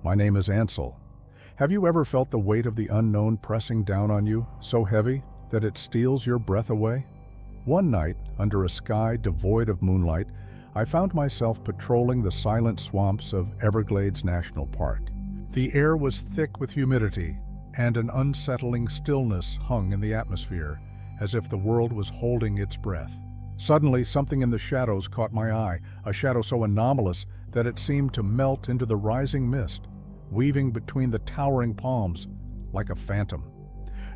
My name is Ansel. Have you ever felt the weight of the unknown pressing down on you, so heavy that it steals your breath away? One night, under a sky devoid of moonlight, I found myself patrolling the silent swamps of Everglades National Park. The air was thick with humidity, and an unsettling stillness hung in the atmosphere, as if the world was holding its breath. Suddenly, something in the shadows caught my eye, a shadow so anomalous that it seemed to melt into the rising mist, weaving between the towering palms like a phantom.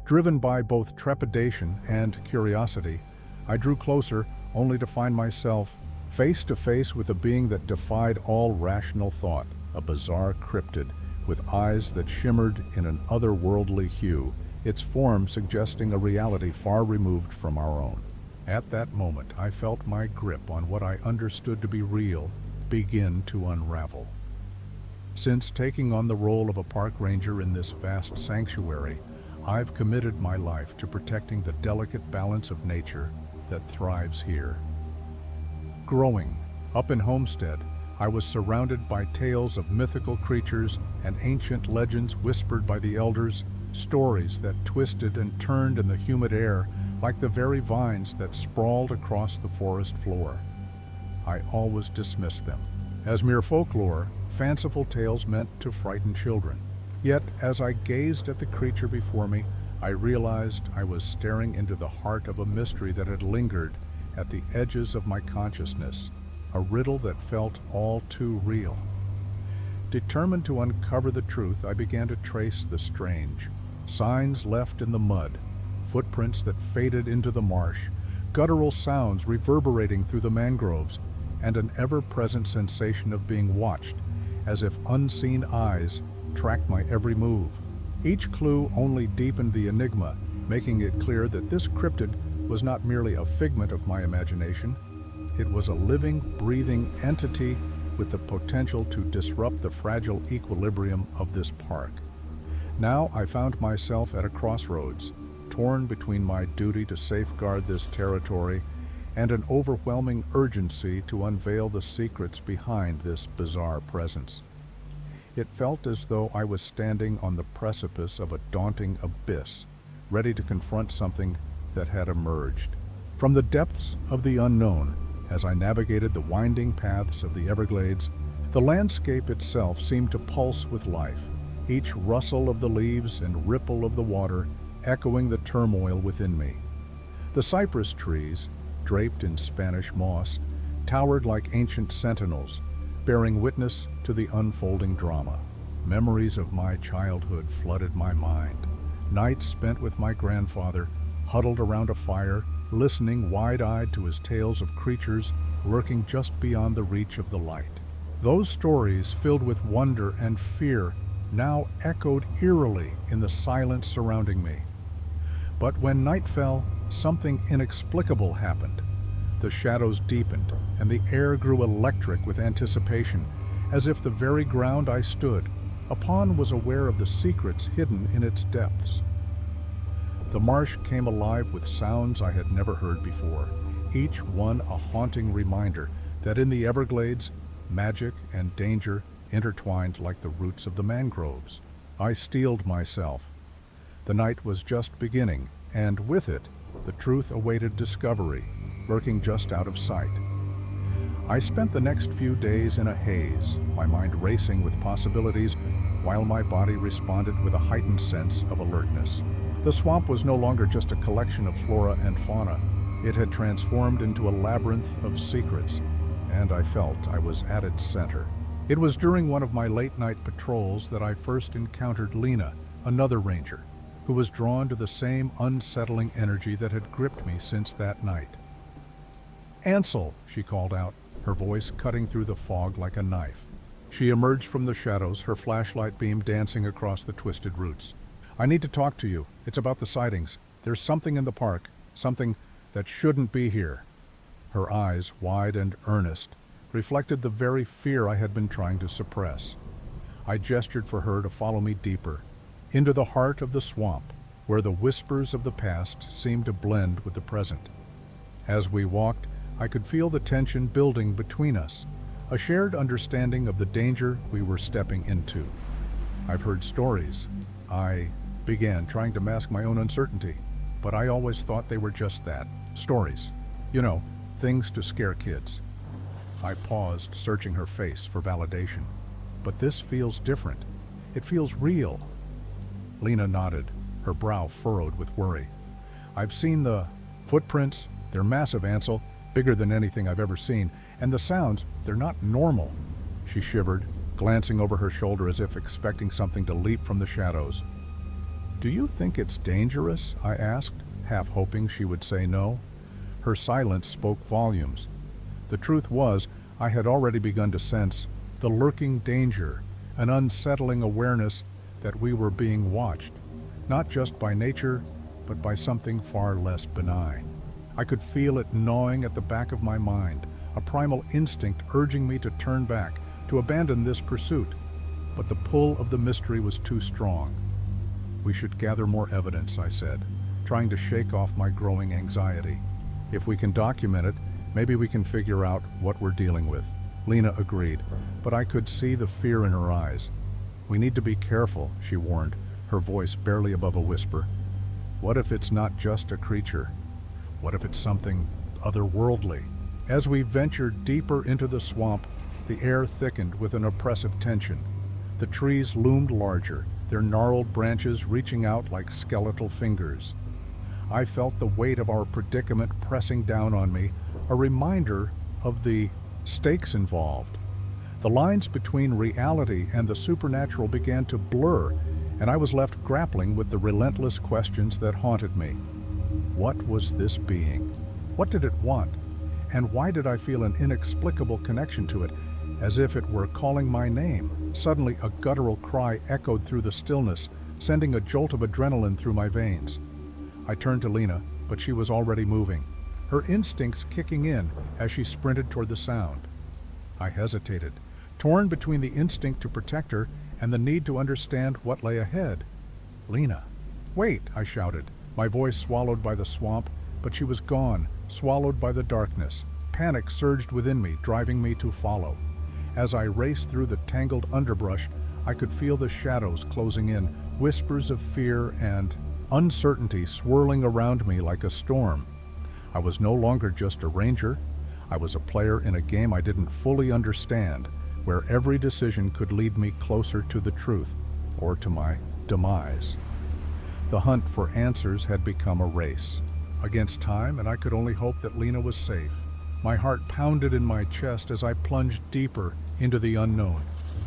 Driven by both trepidation and curiosity, I drew closer, only to find myself face to face with a being that defied all rational thought, a bizarre cryptid with eyes that shimmered in an otherworldly hue, its form suggesting a reality far removed from our own. At that moment, I felt my grip on what I understood to be real begin to unravel. Since taking on the role of a park ranger in this vast sanctuary, I've committed my life to protecting the delicate balance of nature that thrives here. Growing up in Homestead, I was surrounded by tales of mythical creatures and ancient legends whispered by the elders, stories that twisted and turned in the humid air like the very vines that sprawled across the forest floor. I always dismissed them as mere folklore, fanciful tales meant to frighten children. Yet, as I gazed at the creature before me, I realized I was staring into the heart of a mystery that had lingered at the edges of my consciousness, a riddle that felt all too real. Determined to uncover the truth, I began to trace the strange. Signs left in the mud, footprints that faded into the marsh, guttural sounds reverberating through the mangroves, and an ever-present sensation of being watched, as if unseen eyes tracked my every move. Each clue only deepened the enigma, making it clear that this cryptid was not merely a figment of my imagination. It was a living, breathing entity with the potential to disrupt the fragile equilibrium of this park. Now I found myself at a crossroads, torn between my duty to safeguard this territory and an overwhelming urgency to unveil the secrets behind this bizarre presence. It felt as though I was standing on the precipice of a daunting abyss, ready to confront something that had emerged. From the depths of the unknown, as I navigated the winding paths of the Everglades, the landscape itself seemed to pulse with life, each rustle of the leaves and ripple of the water echoing the turmoil within me. The cypress trees, draped in Spanish moss, towered like ancient sentinels, bearing witness to the unfolding drama. Memories of my childhood flooded my mind. Nights spent with my grandfather, huddled around a fire, listening wide-eyed to his tales of creatures lurking just beyond the reach of the light. Those stories, filled with wonder and fear, now echoed eerily in the silence surrounding me. But when night fell, something inexplicable happened. The shadows deepened, and the air grew electric with anticipation, as if the very ground I stood upon was aware of the secrets hidden in its depths. The marsh came alive with sounds I had never heard before, each one a haunting reminder that in the Everglades, magic and danger intertwined like the roots of the mangroves. I steeled myself. The night was just beginning, and with it, the truth awaited discovery, lurking just out of sight. I spent the next few days in a haze, my mind racing with possibilities, while my body responded with a heightened sense of alertness. The swamp was no longer just a collection of flora and fauna. It had transformed into a labyrinth of secrets, and I felt I was at its center. It was during one of my late-night patrols that I first encountered Lena, another ranger, who was drawn to the same unsettling energy that had gripped me since that night. "Ansel," she called out, her voice cutting through the fog like a knife. She emerged from the shadows, her flashlight beam dancing across the twisted roots. "I need to talk to you. It's about the sightings. There's something in the park, something that shouldn't be here." Her eyes, wide and earnest, reflected the very fear I had been trying to suppress. I gestured for her to follow me deeper, into the heart of the swamp, where the whispers of the past seemed to blend with the present. As we walked, I could feel the tension building between us, a shared understanding of the danger we were stepping into. I've heard stories. I began trying to mask my own uncertainty, but I always thought they were just that, stories. You know, things to scare kids. I paused, searching her face for validation. But this feels different. It feels real. Lena nodded, her brow furrowed with worry. I've seen the footprints. They're massive, Ansel, bigger than anything I've ever seen. And the sounds, they're not normal. She shivered, glancing over her shoulder as if expecting something to leap from the shadows. Do you think it's dangerous? I asked, half hoping she would say no. Her silence spoke volumes. The truth was, I had already begun to sense the lurking danger, an unsettling awareness that we were being watched, not just by nature, but by something far less benign. I could feel it gnawing at the back of my mind, a primal instinct urging me to turn back, to abandon this pursuit. But the pull of the mystery was too strong. We should gather more evidence, I said, trying to shake off my growing anxiety. If we can document it, maybe we can figure out what we're dealing with. Lena agreed, but I could see the fear in her eyes. We need to be careful, she warned, her voice barely above a whisper. What if it's not just a creature? What if it's something otherworldly? As we ventured deeper into the swamp, the air thickened with an oppressive tension. The trees loomed larger, their gnarled branches reaching out like skeletal fingers. I felt the weight of our predicament pressing down on me, a reminder of the stakes involved. The lines between reality and the supernatural began to blur, and I was left grappling with the relentless questions that haunted me. What was this being? What did it want? And why did I feel an inexplicable connection to it, as if it were calling my name? Suddenly, a guttural cry echoed through the stillness, sending a jolt of adrenaline through my veins. I turned to Lena, but she was already moving, her instincts kicking in as she sprinted toward the sound. I hesitated, torn between the instinct to protect her and the need to understand what lay ahead. Lena, wait, I shouted, my voice swallowed by the swamp, but she was gone, swallowed by the darkness. Panic surged within me, driving me to follow. As I raced through the tangled underbrush, I could feel the shadows closing in, whispers of fear and uncertainty swirling around me like a storm. I was no longer just a ranger. I was a player in a game I didn't fully understand, where every decision could lead me closer to the truth, or to my demise. The hunt for answers had become a race against time, and I could only hope that Lena was safe. My heart pounded in my chest as I plunged deeper into the unknown,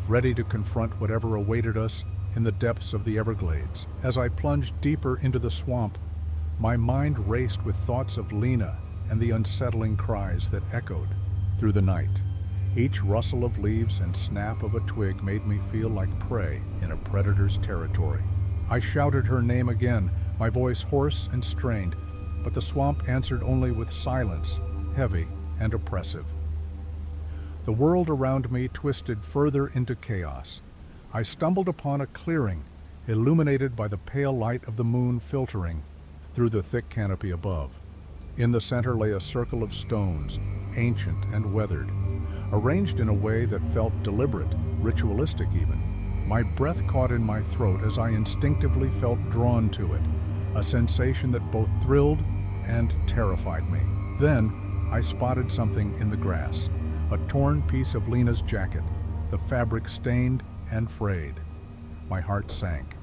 ready to confront whatever awaited us in the depths of the Everglades. As I plunged deeper into the swamp, my mind raced with thoughts of Lena and the unsettling cries that echoed through the night. Each rustle of leaves and snap of a twig made me feel like prey in a predator's territory. I shouted her name again, my voice hoarse and strained, but the swamp answered only with silence, heavy and oppressive. The world around me twisted further into chaos. I stumbled upon a clearing, illuminated by the pale light of the moon filtering through the thick canopy above. In the center lay a circle of stones, ancient and weathered, arranged in a way that felt deliberate, ritualistic even. My breath caught in my throat as I instinctively felt drawn to it, a sensation that both thrilled and terrified me. Then, I spotted something in the grass, a torn piece of Lena's jacket, the fabric stained and frayed. My heart sank.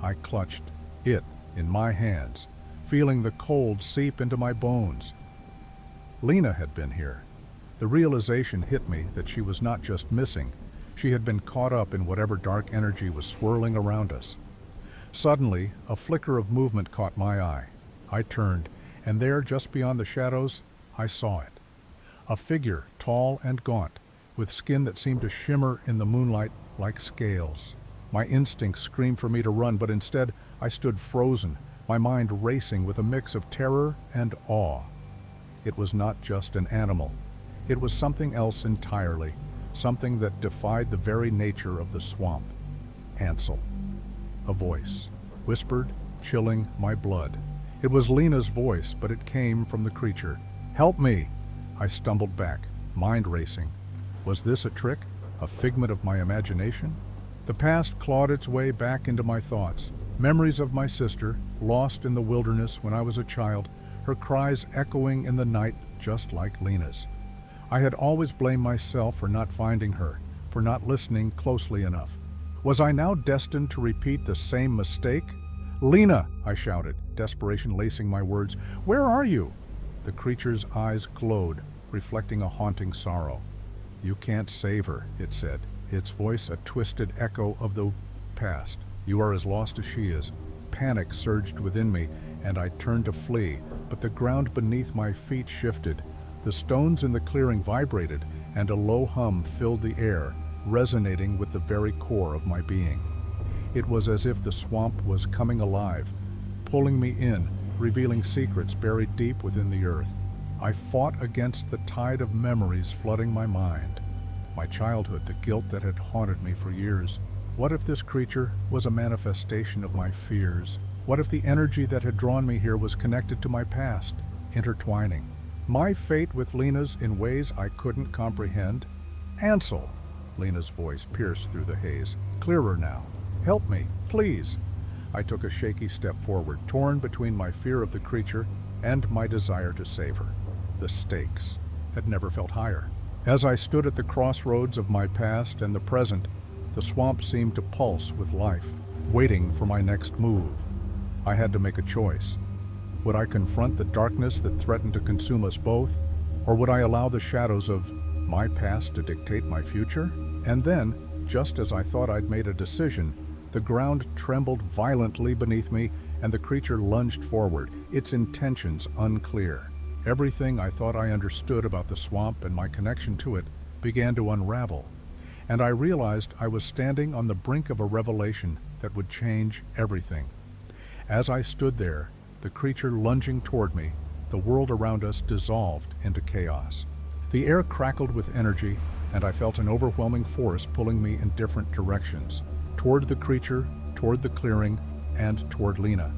I clutched it in my hands, feeling the cold seep into my bones. Lena had been here. The realization hit me that she was not just missing, she had been caught up in whatever dark energy was swirling around us. Suddenly, a flicker of movement caught my eye. I turned, and there, just beyond the shadows, I saw it. A figure, tall and gaunt, with skin that seemed to shimmer in the moonlight like scales. My instincts screamed for me to run, but instead I stood frozen, my mind racing with a mix of terror and awe. It was not just an animal. It was something else entirely, something that defied the very nature of the swamp. Ansel. A voice, whispered, chilling my blood. It was Lena's voice, but it came from the creature. "Help me!" I stumbled back, mind racing. Was this a trick? A figment of my imagination? The past clawed its way back into my thoughts. Memories of my sister, lost in the wilderness when I was a child, her cries echoing in the night just like Lena's. I had always blamed myself for not finding her, for not listening closely enough. Was I now destined to repeat the same mistake? "Lena!" I shouted, desperation lacing my words. "Where are you?" The creature's eyes glowed, reflecting a haunting sorrow. "You can't save her," it said, its voice a twisted echo of the past. "You are as lost as she is." Panic surged within me, and I turned to flee, but the ground beneath my feet shifted. The stones in the clearing vibrated, and a low hum filled the air, resonating with the very core of my being. It was as if the swamp was coming alive, pulling me in, revealing secrets buried deep within the earth. I fought against the tide of memories flooding my mind. My childhood, the guilt that had haunted me for years. What if this creature was a manifestation of my fears? What if the energy that had drawn me here was connected to my past, intertwining my fate with Lena's in ways I couldn't comprehend? "Ansel!" Lena's voice pierced through the haze. Clearer now. "Help me, please." I took a shaky step forward, torn between my fear of the creature and my desire to save her. The stakes had never felt higher. As I stood at the crossroads of my past and the present, the swamp seemed to pulse with life, waiting for my next move. I had to make a choice. Would I confront the darkness that threatened to consume us both, or would I allow the shadows of my past to dictate my future? And then, just as I thought I'd made a decision, the ground trembled violently beneath me and the creature lunged forward, its intentions unclear. Everything I thought I understood about the swamp and my connection to it began to unravel, and I realized I was standing on the brink of a revelation that would change everything. As I stood there, the creature lunging toward me, the world around us dissolved into chaos. The air crackled with energy, and I felt an overwhelming force pulling me in different directions, toward the creature, toward the clearing, and toward Lena.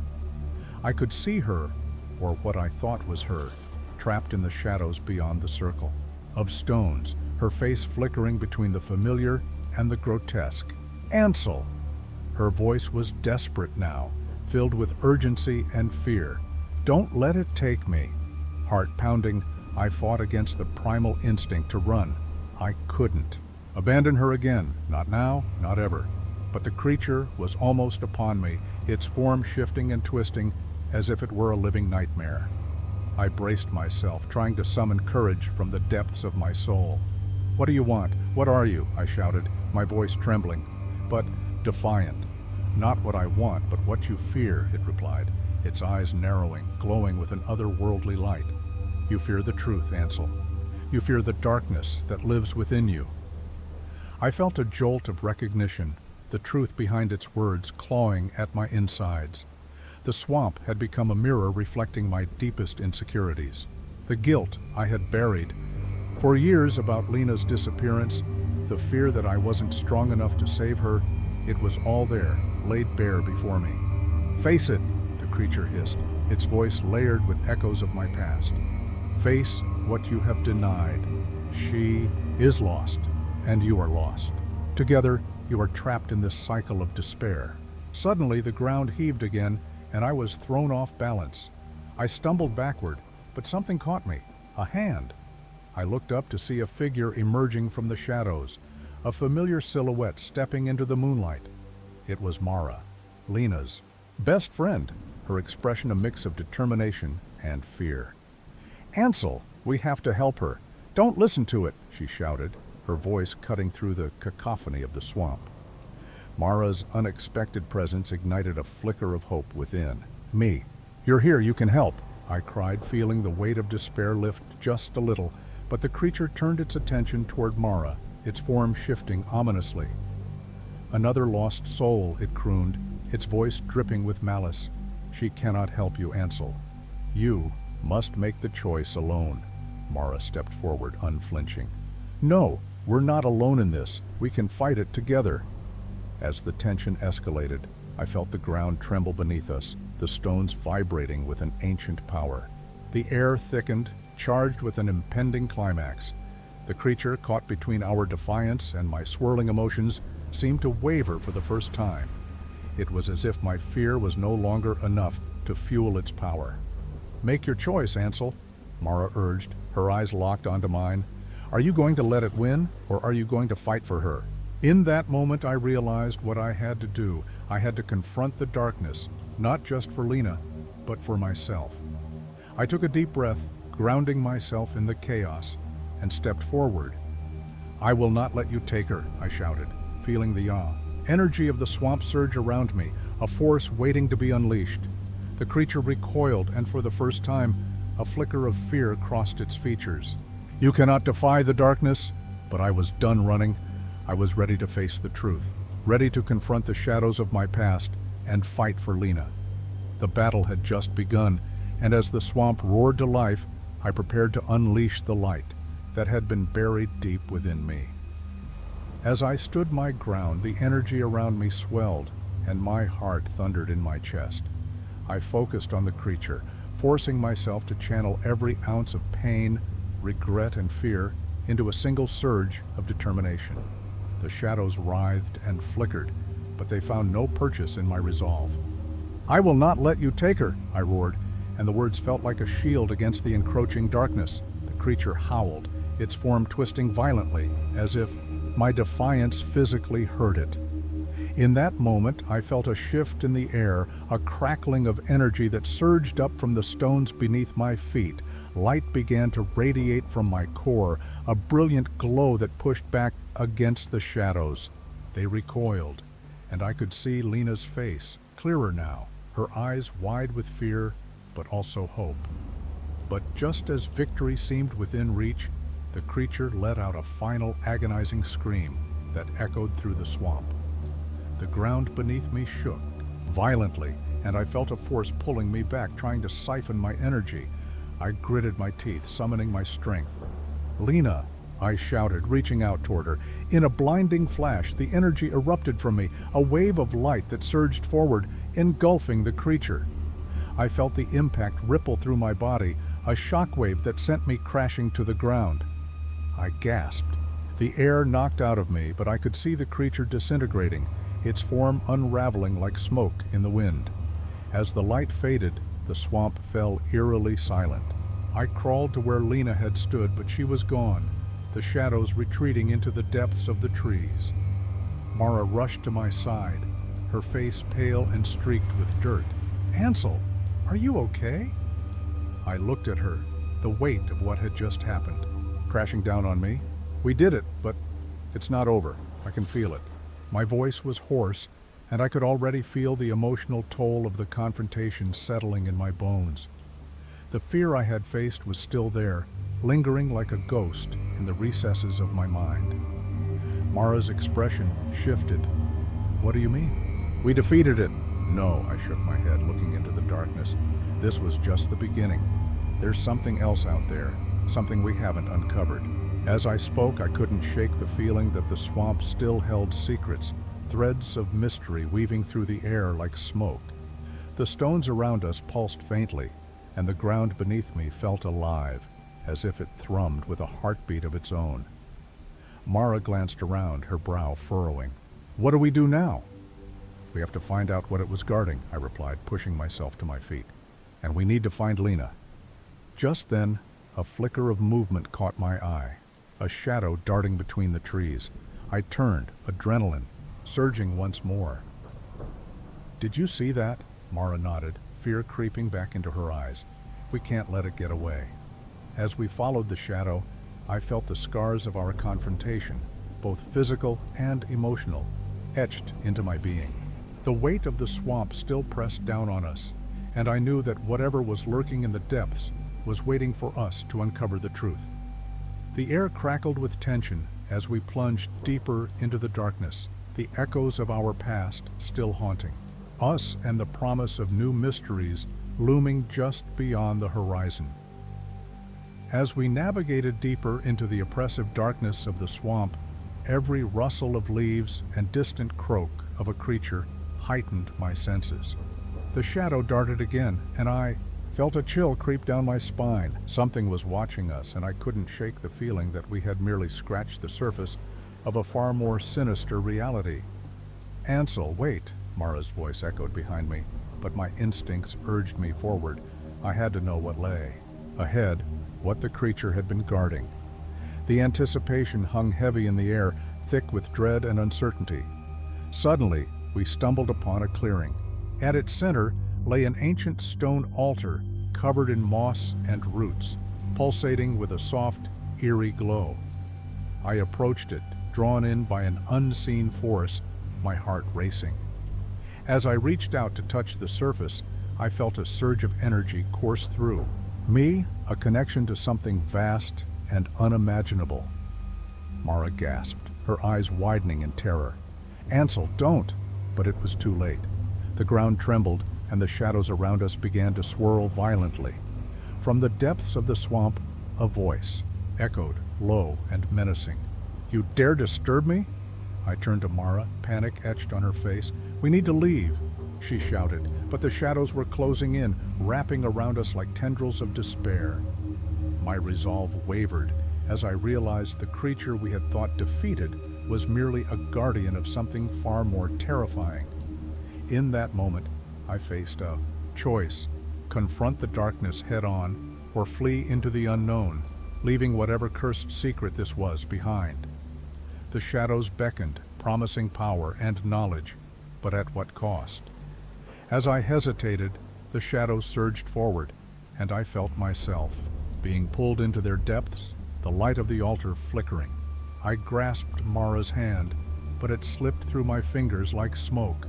I could see her, or what I thought was her, trapped in the shadows beyond the circle of stones, her face flickering between the familiar and the grotesque. "Ansel!" Her voice was desperate now, filled with urgency and fear. "Don't let it take me." Heart pounding, I fought against the primal instinct to run. I couldn't. Abandon her again. Not now, not ever. But the creature was almost upon me, its form shifting and twisting as if it were a living nightmare. I braced myself, trying to summon courage from the depths of my soul. "What do you want? What are you?" I shouted, my voice trembling, but defiant. "Not what I want, but what you fear," it replied, its eyes narrowing, glowing with an otherworldly light. "You fear the truth, Ansel. You fear the darkness that lives within you." I felt a jolt of recognition, the truth behind its words clawing at my insides. The swamp had become a mirror reflecting my deepest insecurities. The guilt I had buried for years about Lena's disappearance, the fear that I wasn't strong enough to save her, it was all there, laid bare before me. "Face it," the creature hissed, its voice layered with echoes of my past. "Face what you have denied. She is lost, and you are lost. Together, you are trapped in this cycle of despair." Suddenly, the ground heaved again, and I was thrown off balance. I stumbled backward, but something caught me, a hand. I looked up to see a figure emerging from the shadows, a familiar silhouette stepping into the moonlight. It was Mara, Lena's best friend, her expression a mix of determination and fear. "Ansel, we have to help her. Don't listen to it," she shouted, her voice cutting through the cacophony of the swamp. Mara's unexpected presence ignited a flicker of hope within me. "You're here, you can help," I cried, feeling the weight of despair lift just a little, but the creature turned its attention toward Mara, its form shifting ominously. "Another lost soul," it crooned, its voice dripping with malice. "She cannot help you, Ansel. You must make the choice alone." Mara stepped forward, unflinching. "No, we're not alone in this. We can fight it together." As the tension escalated, I felt the ground tremble beneath us, the stones vibrating with an ancient power. The air thickened, charged with an impending climax. The creature, caught between our defiance and my swirling emotions, seemed to waver for the first time. It was as if my fear was no longer enough to fuel its power. "Make your choice, Ansel," Mara urged, her eyes locked onto mine. "Are you going to let it win, or are you going to fight for her?" In that moment I realized what I had to do. I had to confront the darkness, not just for Lena, but for myself. I took a deep breath, grounding myself in the chaos, and stepped forward. "I will not let you take her," I shouted, feeling the energy of the swamp surge around me, a force waiting to be unleashed. The creature recoiled, and for the first time, a flicker of fear crossed its features. "You cannot defy the darkness," but I was done running. I was ready to face the truth, ready to confront the shadows of my past and fight for Lena. The battle had just begun, and as the swamp roared to life, I prepared to unleash the light that had been buried deep within me. As I stood my ground, the energy around me swelled, and my heart thundered in my chest. I focused on the creature, forcing myself to channel every ounce of pain, regret, and fear into a single surge of determination. The shadows writhed and flickered, but they found no purchase in my resolve. "I will not let you take her," I roared, and the words felt like a shield against the encroaching darkness. The creature howled, its form twisting violently, as if my defiance physically hurt it. In that moment, I felt a shift in the air, a crackling of energy that surged up from the stones beneath my feet. Light began to radiate from my core, a brilliant glow that pushed back against the shadows. They recoiled, and I could see Lena's face, clearer now, her eyes wide with fear, but also hope. But just as victory seemed within reach, the creature let out a final agonizing scream that echoed through the swamp. The ground beneath me shook violently, and I felt a force pulling me back, trying to siphon my energy. I gritted my teeth, summoning my strength. "Lena!" I shouted, reaching out toward her. In a blinding flash, the energy erupted from me, a wave of light that surged forward, engulfing the creature. I felt the impact ripple through my body, a shockwave that sent me crashing to the ground. I gasped. The air knocked out of me, but I could see the creature disintegrating, its form unraveling like smoke in the wind. As the light faded, the swamp fell eerily silent. I crawled to where Lena had stood, but she was gone, the shadows retreating into the depths of the trees. Mara rushed to my side, her face pale and streaked with dirt. "Ansel, are you okay?" I looked at her, the weight of what had just happened crashing down on me. "We did it, but it's not over. I can feel it." My voice was hoarse, and I could already feel the emotional toll of the confrontation settling in my bones. The fear I had faced was still there, lingering like a ghost in the recesses of my mind. Mara's expression shifted. "What do you mean?" "We defeated it." "No," I shook my head, looking into the darkness. "This was just the beginning. There's something else out there, something we haven't uncovered." As I spoke, I couldn't shake the feeling that the swamp still held secrets, threads of mystery weaving through the air like smoke. The stones around us pulsed faintly, and the ground beneath me felt alive, as if it thrummed with a heartbeat of its own. Mara glanced around, her brow furrowing. "What do we do now?" "We have to find out what it was guarding," I replied, pushing myself to my feet. "And we need to find Lena." Just then, a flicker of movement caught my eye, a shadow darting between the trees. I turned, adrenaline surging once more. "Did you see that?" Mara nodded, fear creeping back into her eyes. "We can't let it get away." As we followed the shadow, I felt the scars of our confrontation, both physical and emotional, etched into my being. The weight of the swamp still pressed down on us, and I knew that whatever was lurking in the depths was waiting for us to uncover the truth. The air crackled with tension as we plunged deeper into the darkness, the echoes of our past still haunting us and the promise of new mysteries looming just beyond the horizon. As we navigated deeper into the oppressive darkness of the swamp, every rustle of leaves and distant croak of a creature heightened my senses. The shadow darted again, and I, felt a chill creep down my spine. Something was watching us, and I couldn't shake the feeling that we had merely scratched the surface of a far more sinister reality. "Ansel, wait," Mara's voice echoed behind me, but my instincts urged me forward. I had to know what lay ahead, what the creature had been guarding. The anticipation hung heavy in the air, thick with dread and uncertainty. Suddenly, we stumbled upon a clearing. At its center lay an ancient stone altar covered in moss and roots, pulsating with a soft, eerie glow. I approached it, drawn in by an unseen force, my heart racing. As I reached out to touch the surface, I felt a surge of energy course through me, a connection to something vast and unimaginable. Mara gasped, her eyes widening in terror. "Ansel, don't!" But it was too late. The ground trembled, and the shadows around us began to swirl violently. From the depths of the swamp, a voice echoed, low and menacing. "You dare disturb me?" I turned to Mara, panic etched on her face. "We need to leave," she shouted, but the shadows were closing in, wrapping around us like tendrils of despair. My resolve wavered as I realized the creature we had thought defeated was merely a guardian of something far more terrifying. In that moment, I faced a choice: confront the darkness head-on or flee into the unknown, leaving whatever cursed secret this was behind. The shadows beckoned, promising power and knowledge, but at what cost? As I hesitated, the shadows surged forward, and I felt myself being pulled into their depths, the light of the altar flickering. I grasped Mara's hand, but it slipped through my fingers like smoke.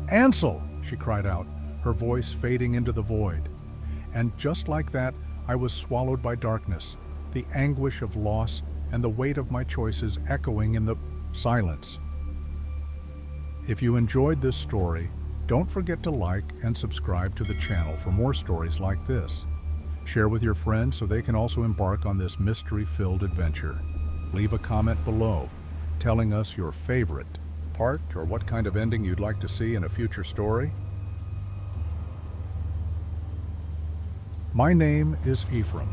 "Ansel!" she cried out, her voice fading into the void. And just like that, I was swallowed by darkness, the anguish of loss and the weight of my choices echoing in the silence. If you enjoyed this story, don't forget to like and subscribe to the channel for more stories like this. Share with your friends so they can also embark on this mystery-filled adventure. Leave a comment below telling us your favorite part or what kind of ending you'd like to see in a future story. My name is Ephraim.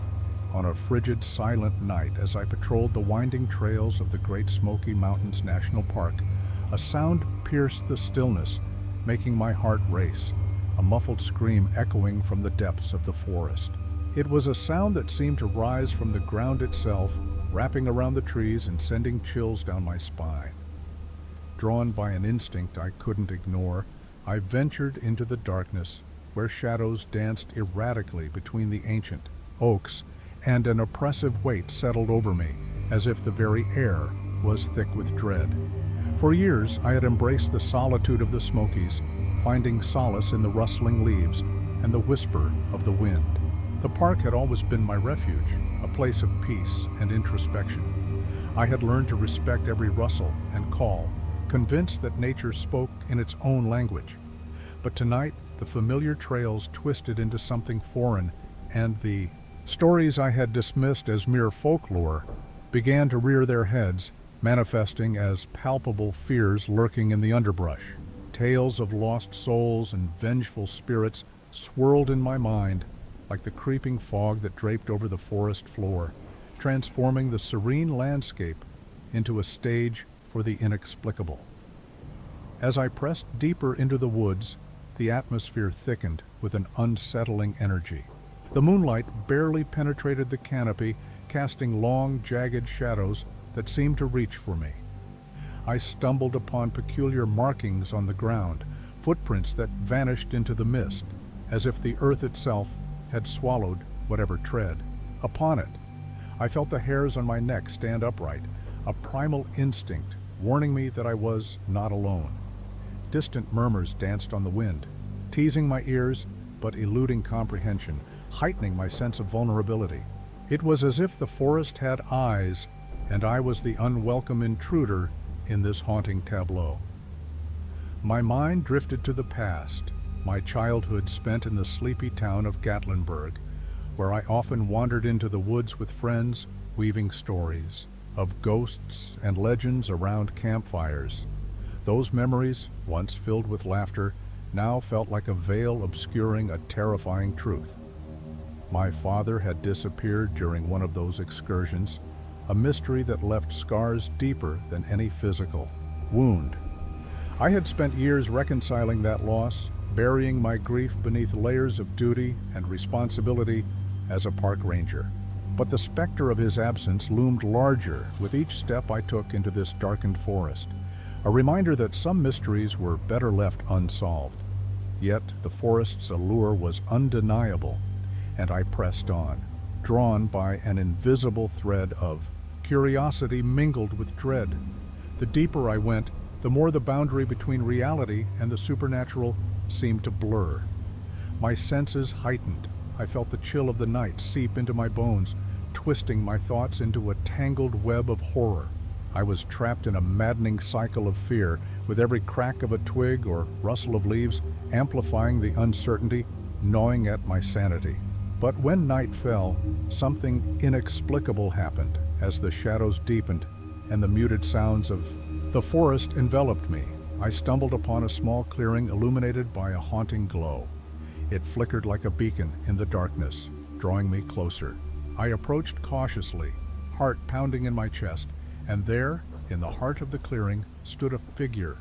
On a frigid, silent night, as I patrolled the winding trails of the Great Smoky Mountains National Park, a sound pierced the stillness, making my heart race, a muffled scream echoing from the depths of the forest. It was a sound that seemed to rise from the ground itself, wrapping around the trees and sending chills down my spine. Drawn by an instinct I couldn't ignore, I ventured into the darkness, where shadows danced erratically between the ancient oaks, and an oppressive weight settled over me, as if the very air was thick with dread. For years I had embraced the solitude of the Smokies, finding solace in the rustling leaves and the whisper of the wind. The park had always been my refuge, a place of peace and introspection. I had learned to respect every rustle and call, convinced that nature spoke in its own language. But tonight, the familiar trails twisted into something foreign, and the stories I had dismissed as mere folklore began to rear their heads, manifesting as palpable fears lurking in the underbrush. Tales of lost souls and vengeful spirits swirled in my mind like the creeping fog that draped over the forest floor, transforming the serene landscape into a stage for the inexplicable. As I pressed deeper into the woods, the atmosphere thickened with an unsettling energy. The moonlight barely penetrated the canopy, casting long, jagged shadows that seemed to reach for me. I stumbled upon peculiar markings on the ground, footprints that vanished into the mist, as if the earth itself had swallowed whatever tread upon it. I felt the hairs on my neck stand upright, a primal instinct warning me that I was not alone. Distant murmurs danced on the wind, teasing my ears but eluding comprehension, heightening my sense of vulnerability. It was as if the forest had eyes, and I was the unwelcome intruder in this haunting tableau. My mind drifted to the past, my childhood spent in the sleepy town of Gatlinburg, where I often wandered into the woods with friends, weaving stories of ghosts and legends around campfires. Those memories, once filled with laughter, now felt like a veil obscuring a terrifying truth. My father had disappeared during one of those excursions, a mystery that left scars deeper than any physical wound. I had spent years reconciling that loss, burying my grief beneath layers of duty and responsibility as a park ranger. But the specter of his absence loomed larger with each step I took into this darkened forest, a reminder that some mysteries were better left unsolved. Yet the forest's allure was undeniable, and I pressed on, drawn by an invisible thread of curiosity mingled with dread. The deeper I went, the more the boundary between reality and the supernatural seemed to blur. My senses heightened. I felt the chill of the night seep into my bones, twisting my thoughts into a tangled web of horror. I was trapped in a maddening cycle of fear, with every crack of a twig or rustle of leaves amplifying the uncertainty, gnawing at my sanity. But when night fell, something inexplicable happened as the shadows deepened and the muted sounds of the forest enveloped me. I stumbled upon a small clearing illuminated by a haunting glow. It flickered like a beacon in the darkness, drawing me closer. I approached cautiously, heart pounding in my chest, and there, in the heart of the clearing, stood a figure.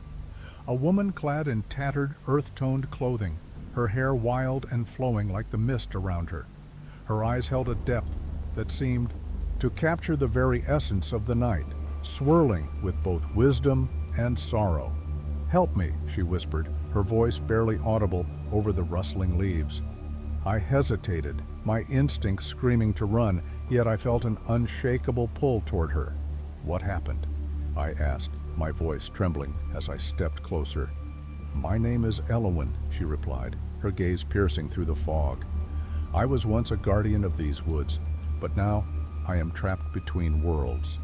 A woman clad in tattered, earth-toned clothing, her hair wild and flowing like the mist around her. Her eyes held a depth that seemed to capture the very essence of the night, swirling with both wisdom and sorrow. "Help me," she whispered, her voice barely audible over the rustling leaves. I hesitated, my instincts screaming to run, yet I felt an unshakable pull toward her. "What happened?" I asked, my voice trembling as I stepped closer. "My name is Elowen," she replied, her gaze piercing through the fog. "I was once a guardian of these woods, but now I am trapped between worlds."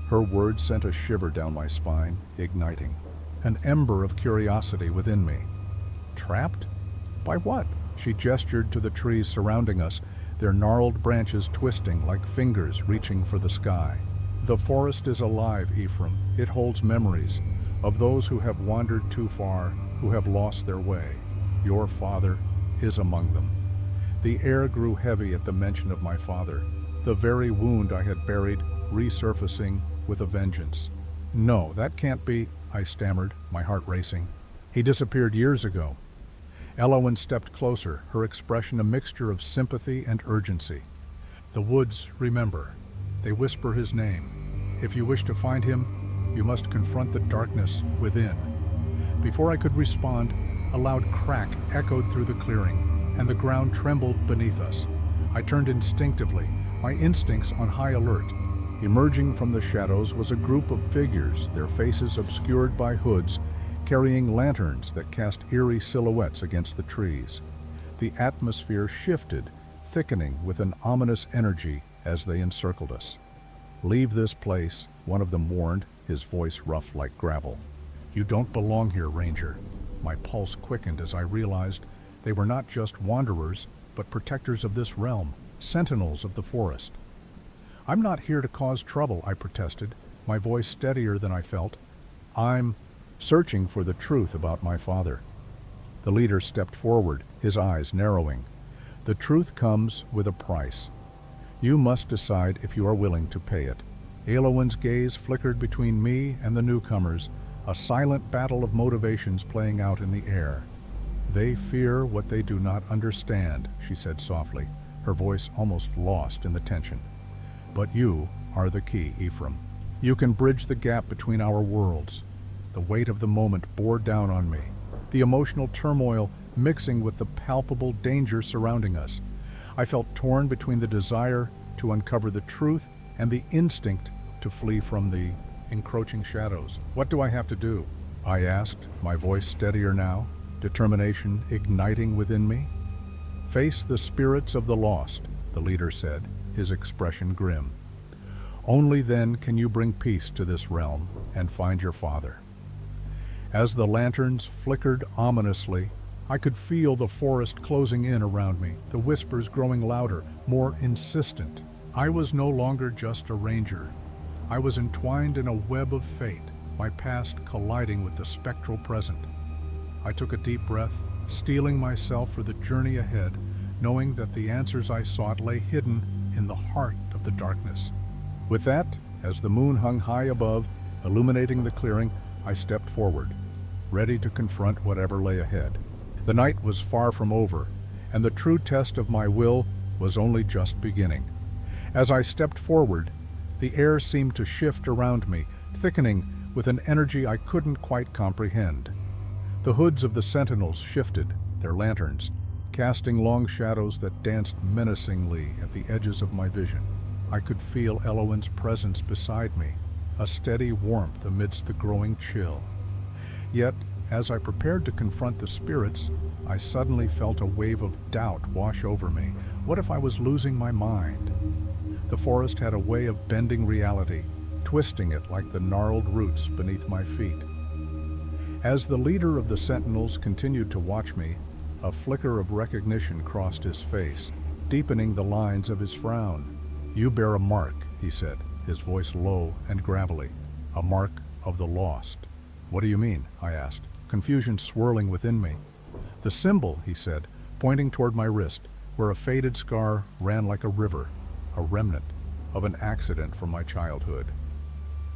Her words sent a shiver down my spine, igniting an ember of curiosity within me. Trapped? By what? She gestured to the trees surrounding us, their gnarled branches twisting like fingers reaching for the sky. "The forest is alive, Ephraim. It holds memories of those who have wandered too far, who have lost their way. Your father is among them." The air grew heavy at the mention of my father, the very wound I had buried resurfacing with a vengeance. "No, that can't be," I stammered, my heart racing. "He disappeared years ago." Elowen stepped closer, her expression a mixture of sympathy and urgency. "The woods remember. They whisper his name. If you wish to find him, you must confront the darkness within." Before I could respond, a loud crack echoed through the clearing, and the ground trembled beneath us. I turned instinctively, my instincts on high alert. Emerging from the shadows was a group of figures, their faces obscured by hoods, carrying lanterns that cast eerie silhouettes against the trees. The atmosphere shifted, thickening with an ominous energy as they encircled us. "Leave this place," one of them warned, his voice rough like gravel. "You don't belong here, Ranger." My pulse quickened as I realized they were not just wanderers, but protectors of this realm, sentinels of the forest. "I'm not here to cause trouble," I protested, my voice steadier than I felt. "I'm searching for the truth about my father." The leader stepped forward, his eyes narrowing. "The truth comes with a price. You must decide if you are willing to pay it." Elowen's gaze flickered between me and the newcomers, a silent battle of motivations playing out in the air. "They fear what they do not understand," she said softly, her voice almost lost in the tension. "But you are the key, Ephraim. You can bridge the gap between our worlds." The weight of the moment bore down on me, the emotional turmoil mixing with the palpable danger surrounding us. I felt torn between the desire to uncover the truth and the instinct to flee from the encroaching shadows. "What do I have to do?" I asked, my voice steadier now, determination igniting within me. "Face the spirits of the lost," the leader said, his expression grim. "Only then can you bring peace to this realm and find your father." As the lanterns flickered ominously, I could feel the forest closing in around me, the whispers growing louder, more insistent. I was no longer just a ranger. I was entwined in a web of fate, my past colliding with the spectral present. I took a deep breath, steeling myself for the journey ahead, knowing that the answers I sought lay hidden in the heart of the darkness. With that, as the moon hung high above, illuminating the clearing, I stepped forward, ready to confront whatever lay ahead. The night was far from over, and the true test of my will was only just beginning. As I stepped forward, the air seemed to shift around me, thickening with an energy I couldn't quite comprehend. The hoods of the sentinels shifted, their lanterns, casting long shadows that danced menacingly at the edges of my vision. I could feel Eloin's presence beside me, a steady warmth amidst the growing chill. Yet, as I prepared to confront the spirits, I suddenly felt a wave of doubt wash over me. What if I was losing my mind? The forest had a way of bending reality, twisting it like the gnarled roots beneath my feet. As the leader of the sentinels continued to watch me, a flicker of recognition crossed his face, deepening the lines of his frown. "You bear a mark," he said, his voice low and gravelly. "A mark of the lost." "What do you mean?" I asked, confusion swirling within me. "The symbol," he said, pointing toward my wrist, where a faded scar ran like a river, a remnant of an accident from my childhood.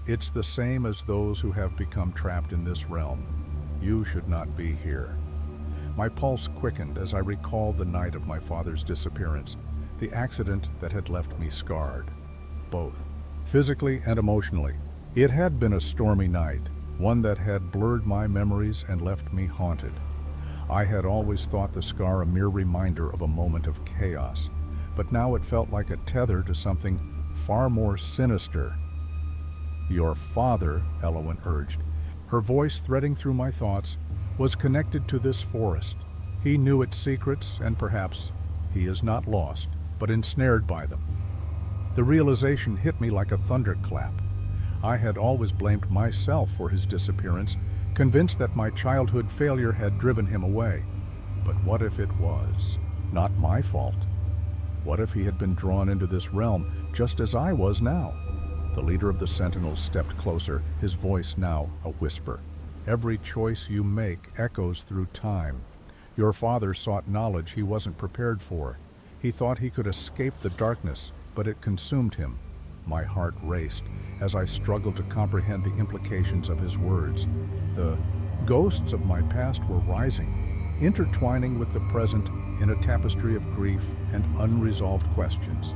"It's the same as those who have become trapped in this realm. You should not be here." My pulse quickened as I recalled the night of my father's disappearance, the accident that had left me scarred, both physically and emotionally. It had been a stormy night, one that had blurred my memories and left me haunted. I had always thought the scar a mere reminder of a moment of chaos, but now it felt like a tether to something far more sinister. "Your father," Eloin urged, her voice threading through my thoughts, "was connected to this forest. He knew its secrets, and perhaps he is not lost, but ensnared by them." The realization hit me like a thunderclap. I had always blamed myself for his disappearance, convinced that my childhood failure had driven him away. But what if it was not my fault? What if he had been drawn into this realm just as I was now? The leader of the sentinels stepped closer, his voice now a whisper. "Every choice you make echoes through time. Your father sought knowledge he wasn't prepared for. He thought he could escape the darkness, but it consumed him." My heart raced as I struggled to comprehend the implications of his words. The ghosts of my past were rising, intertwining with the present in a tapestry of grief and unresolved questions.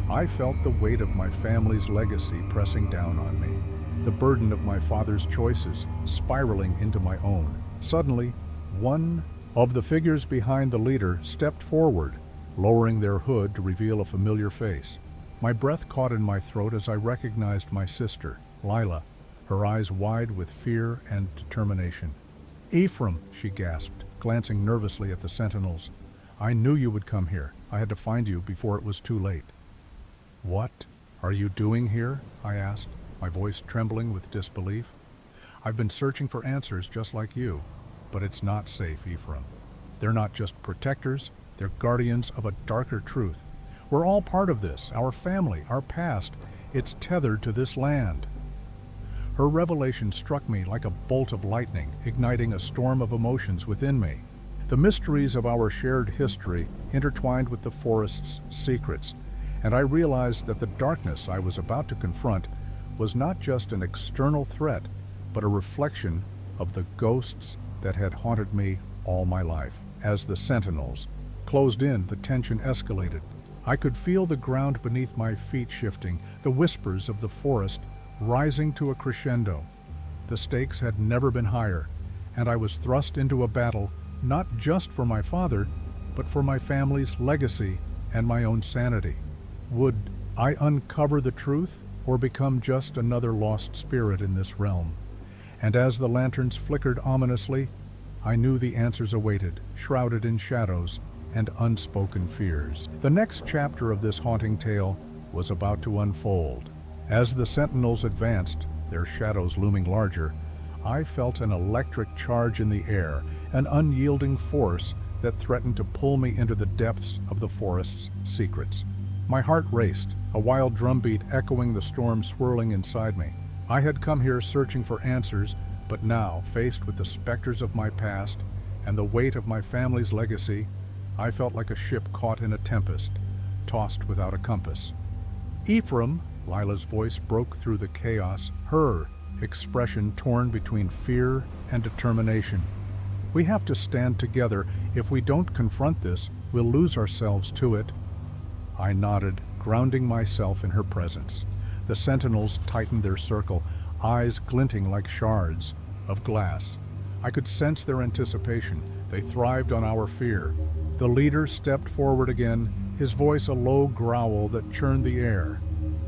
I felt the weight of my family's legacy pressing down on me, the burden of my father's choices spiraling into my own. Suddenly, one of the figures behind the leader stepped forward, lowering their hood to reveal a familiar face. My breath caught in my throat as I recognized my sister, Lila, her eyes wide with fear and determination. "Ephraim," she gasped, glancing nervously at the sentinels. "I knew you would come here. I had to find you before it was too late." "What are you doing here?" I asked, my voice trembling with disbelief. "I've been searching for answers just like you, but it's not safe, Ephraim. They're not just protectors, they're guardians of a darker truth. We're all part of this, our family, our past. It's tethered to this land." Her revelation struck me like a bolt of lightning, igniting a storm of emotions within me. The mysteries of our shared history intertwined with the forest's secrets, and I realized that the darkness I was about to confront was not just an external threat, but a reflection of the ghosts that had haunted me all my life. As the sentinels closed in, the tension escalated. I could feel the ground beneath my feet shifting, the whispers of the forest rising to a crescendo. The stakes had never been higher, and I was thrust into a battle not just for my father, but for my family's legacy and my own sanity. Would I uncover the truth, or become just another lost spirit in this realm? And as the lanterns flickered ominously, I knew the answers awaited, shrouded in shadows and unspoken fears. The next chapter of this haunting tale was about to unfold. As the sentinels advanced, their shadows looming larger, I felt an electric charge in the air, an unyielding force that threatened to pull me into the depths of the forest's secrets. My heart raced, a wild drumbeat echoing the storm swirling inside me. I had come here searching for answers, but now, faced with the specters of my past and the weight of my family's legacy, I felt like a ship caught in a tempest, tossed without a compass. "Ephraim," Lila's voice broke through the chaos, her expression torn between fear and determination. "We have to stand together. If we don't confront this, we'll lose ourselves to it." I nodded, grounding myself in her presence. The sentinels tightened their circle, eyes glinting like shards of glass. I could sense their anticipation. They thrived on our fear. The leader stepped forward again, his voice a low growl that churned the air.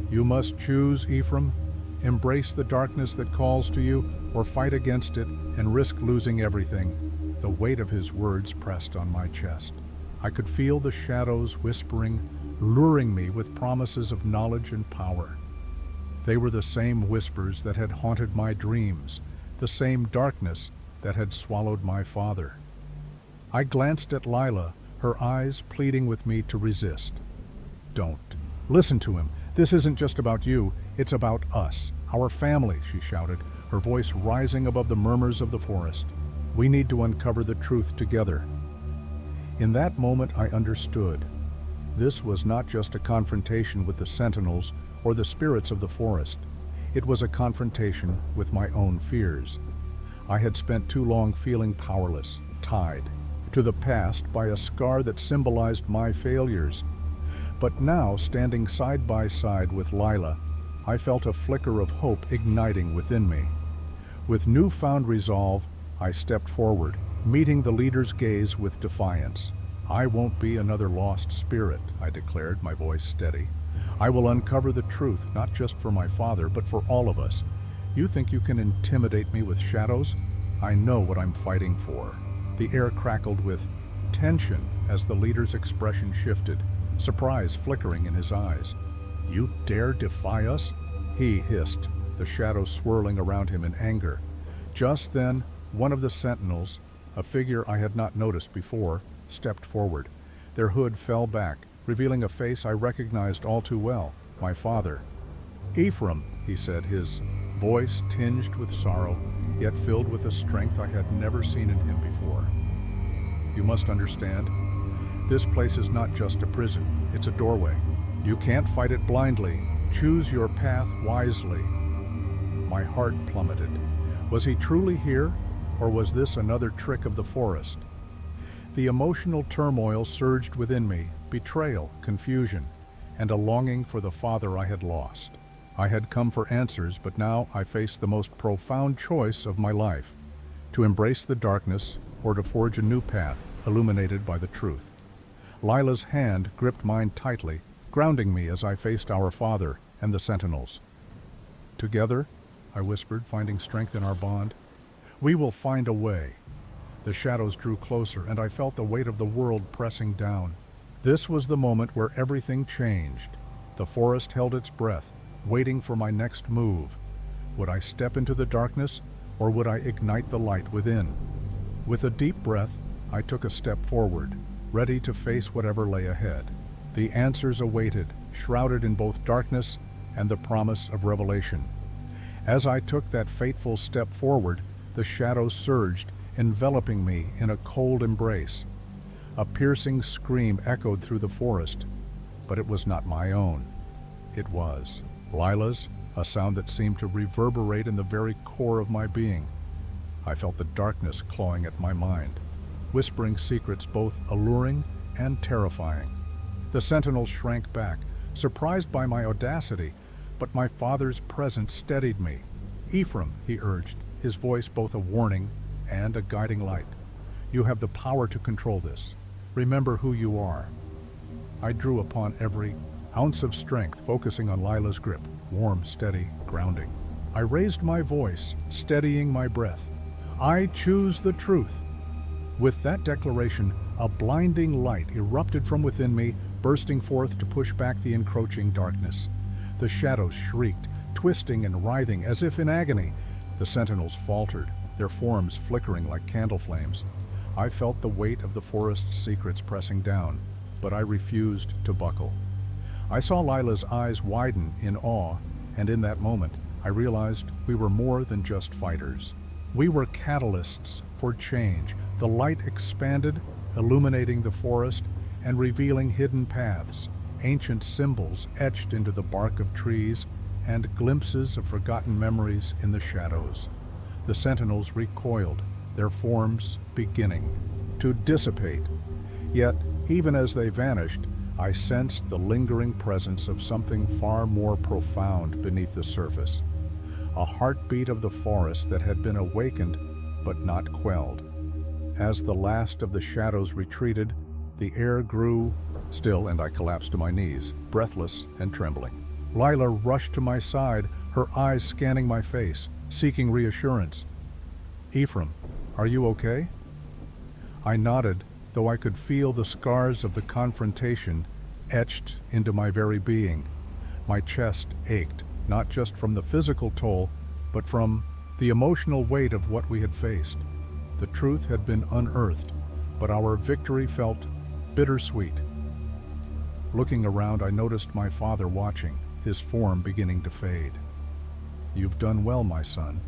"You must choose, Ephraim. Embrace the darkness that calls to you, or fight against it and risk losing everything." The weight of his words pressed on my chest. I could feel the shadows whispering, luring me with promises of knowledge and power. They were the same whispers that had haunted my dreams, the same darkness that had swallowed my father. I glanced at Lila, her eyes pleading with me to resist. "Don't. Listen to him. This isn't just about you, it's about us, our family," she shouted, her voice rising above the murmurs of the forest. "We need to uncover the truth together." In that moment I understood. This was not just a confrontation with the sentinels or the spirits of the forest. It was a confrontation with my own fears. I had spent too long feeling powerless, tied to the past by a scar that symbolized my failures. But now, standing side by side with Lila, I felt a flicker of hope igniting within me. With newfound resolve, I stepped forward, meeting the leader's gaze with defiance. "I won't be another lost spirit," I declared, my voice steady. "I will uncover the truth, not just for my father, but for all of us. You think you can intimidate me with shadows? I know what I'm fighting for." The air crackled with tension as the leader's expression shifted, surprise flickering in his eyes. "You dare defy us?" he hissed, the shadows swirling around him in anger. Just then, one of the sentinels, a figure I had not noticed before, stepped forward. Their hood fell back, revealing a face I recognized all too well, my father. "Ephraim," he said, his voice tinged with sorrow, yet filled with a strength I had never seen in him before. "You must understand. This place is not just a prison, it's a doorway. You can't fight it blindly. Choose your path wisely." My heart plummeted. Was he truly here, or was this another trick of the forest? The emotional turmoil surged within me, betrayal, confusion, and a longing for the father I had lost. I had come for answers, but now I faced the most profound choice of my life: to embrace the darkness or to forge a new path illuminated by the truth. Lila's hand gripped mine tightly, grounding me as I faced our father and the sentinels. "Together," I whispered, finding strength in our bond, "we will find a way." The shadows drew closer, and I felt the weight of the world pressing down. This was the moment where everything changed. The forest held its breath, waiting for my next move. Would I step into the darkness, or would I ignite the light within? With a deep breath, I took a step forward, ready to face whatever lay ahead. The answers awaited, shrouded in both darkness and the promise of revelation. As I took that fateful step forward, the shadows surged, enveloping me in a cold embrace. A piercing scream echoed through the forest, but it was not my own. It was Lila's, a sound that seemed to reverberate in the very core of my being. I felt the darkness clawing at my mind, whispering secrets both alluring and terrifying. The sentinels shrank back, surprised by my audacity, but my father's presence steadied me. "Ephraim," he urged, his voice both a warning and a guiding light. "You have the power to control this. Remember who you are." I drew upon every ounce of strength, focusing on Lila's grip, warm, steady, grounding. I raised my voice, steadying my breath. "I choose the truth." With that declaration, a blinding light erupted from within me, bursting forth to push back the encroaching darkness. The shadows shrieked, twisting and writhing as if in agony. The sentinels faltered, their forms flickering like candle flames. I felt the weight of the forest's secrets pressing down, but I refused to buckle. I saw Lila's eyes widen in awe, and in that moment, I realized we were more than just fighters. We were catalysts for change. The light expanded, illuminating the forest and revealing hidden paths, ancient symbols etched into the bark of trees, and glimpses of forgotten memories in the shadows. The sentinels recoiled, their forms beginning to dissipate. Yet, even as they vanished, I sensed the lingering presence of something far more profound beneath the surface. A heartbeat of the forest that had been awakened but not quelled. As the last of the shadows retreated, the air grew still and I collapsed to my knees, breathless and trembling. Lila rushed to my side, her eyes scanning my face, seeking reassurance. "Ephraim, are you okay?" I nodded, though I could feel the scars of the confrontation etched into my very being. My chest ached, not just from the physical toll, but from the emotional weight of what we had faced. The truth had been unearthed, but our victory felt bittersweet. Looking around, I noticed my father watching, his form beginning to fade. "You've done well, my son,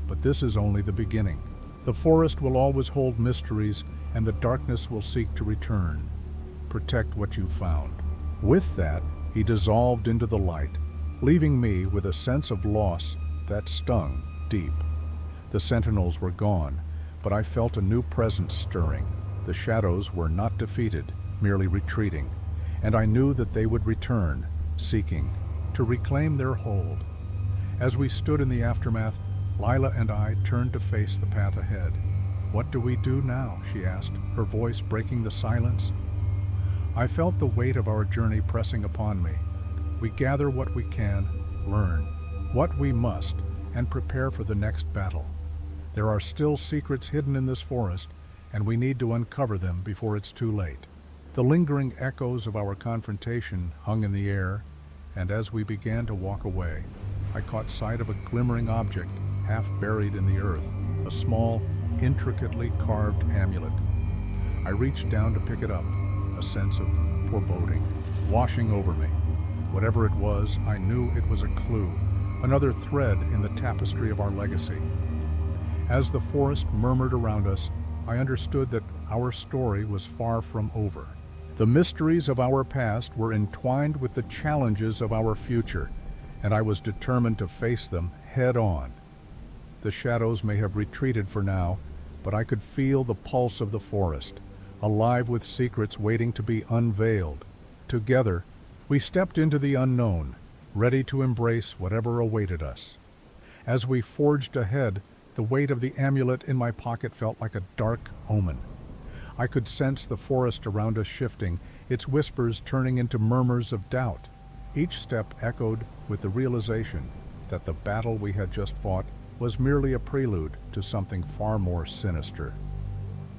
but this is only the beginning. The forest will always hold mysteries, and the darkness will seek to return. Protect what you've found." With that, he dissolved into the light, leaving me with a sense of loss that stung deep. The sentinels were gone, but I felt a new presence stirring. The shadows were not defeated, merely retreating, and I knew that they would return, seeking to reclaim their hold. As we stood in the aftermath, Lila and I turned to face the path ahead. "What do we do now?" she asked, her voice breaking the silence. I felt the weight of our journey pressing upon me. We gather what we can, learn what we must, and prepare for the next battle. There are still secrets hidden in this forest, and we need to uncover them before it's too late. The lingering echoes of our confrontation hung in the air, and as we began to walk away, I caught sight of a glimmering object half buried in the earth, a small, intricately carved amulet. I reached down to pick it up, a sense of foreboding washing over me. Whatever it was, I knew it was a clue, another thread in the tapestry of our legacy. As the forest murmured around us, I understood that our story was far from over. The mysteries of our past were entwined with the challenges of our future, and I was determined to face them head on. The shadows may have retreated for now, but I could feel the pulse of the forest, alive with secrets waiting to be unveiled. Together, we stepped into the unknown, ready to embrace whatever awaited us. As we forged ahead, the weight of the amulet in my pocket felt like a dark omen. I could sense the forest around us shifting, its whispers turning into murmurs of doubt. Each step echoed with the realization that the battle we had just fought was merely a prelude to something far more sinister.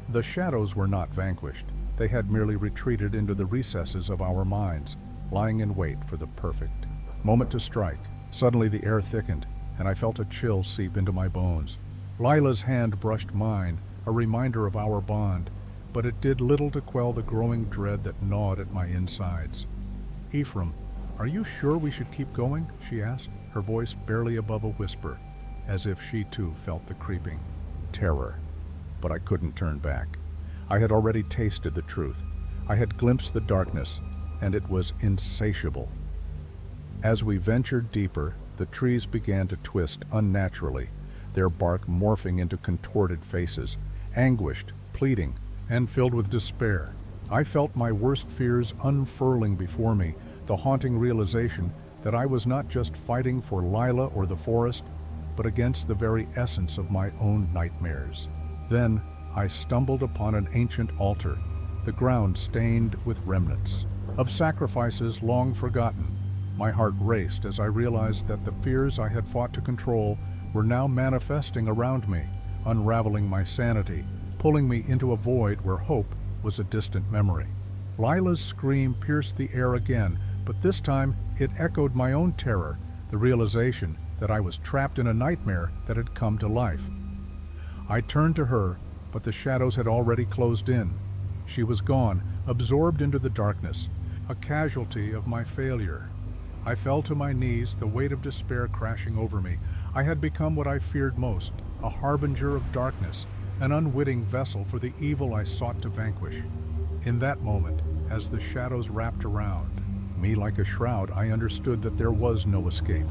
The shadows were not vanquished. They had merely retreated into the recesses of our minds, lying in wait for the perfect moment to strike. Suddenly the air thickened, and I felt a chill seep into my bones. Lila's hand brushed mine, a reminder of our bond, but it did little to quell the growing dread that gnawed at my insides. "Ephraim, are you sure we should keep going?" she asked, her voice barely above a whisper, as if she too felt the creeping terror. But I couldn't turn back. I had already tasted the truth. I had glimpsed the darkness, and it was insatiable. As we ventured deeper, the trees began to twist unnaturally, their bark morphing into contorted faces, anguished, pleading, and filled with despair. I felt my worst fears unfurling before me, the haunting realization that I was not just fighting for Lila or the forest, but against the very essence of my own nightmares. Then I stumbled upon an ancient altar, the ground stained with remnants of sacrifices long forgotten. My heart raced as I realized that the fears I had fought to control were now manifesting around me, unraveling my sanity, pulling me into a void where hope was a distant memory. Lila's scream pierced the air again, but this time it echoed my own terror, the realization that I was trapped in a nightmare that had come to life. I turned to her, but the shadows had already closed in. She was gone, absorbed into the darkness, a casualty of my failure. I fell to my knees, the weight of despair crashing over me. I had become what I feared most, a harbinger of darkness, an unwitting vessel for the evil I sought to vanquish. In that moment, as the shadows wrapped around me like a shroud, I understood that there was no escape.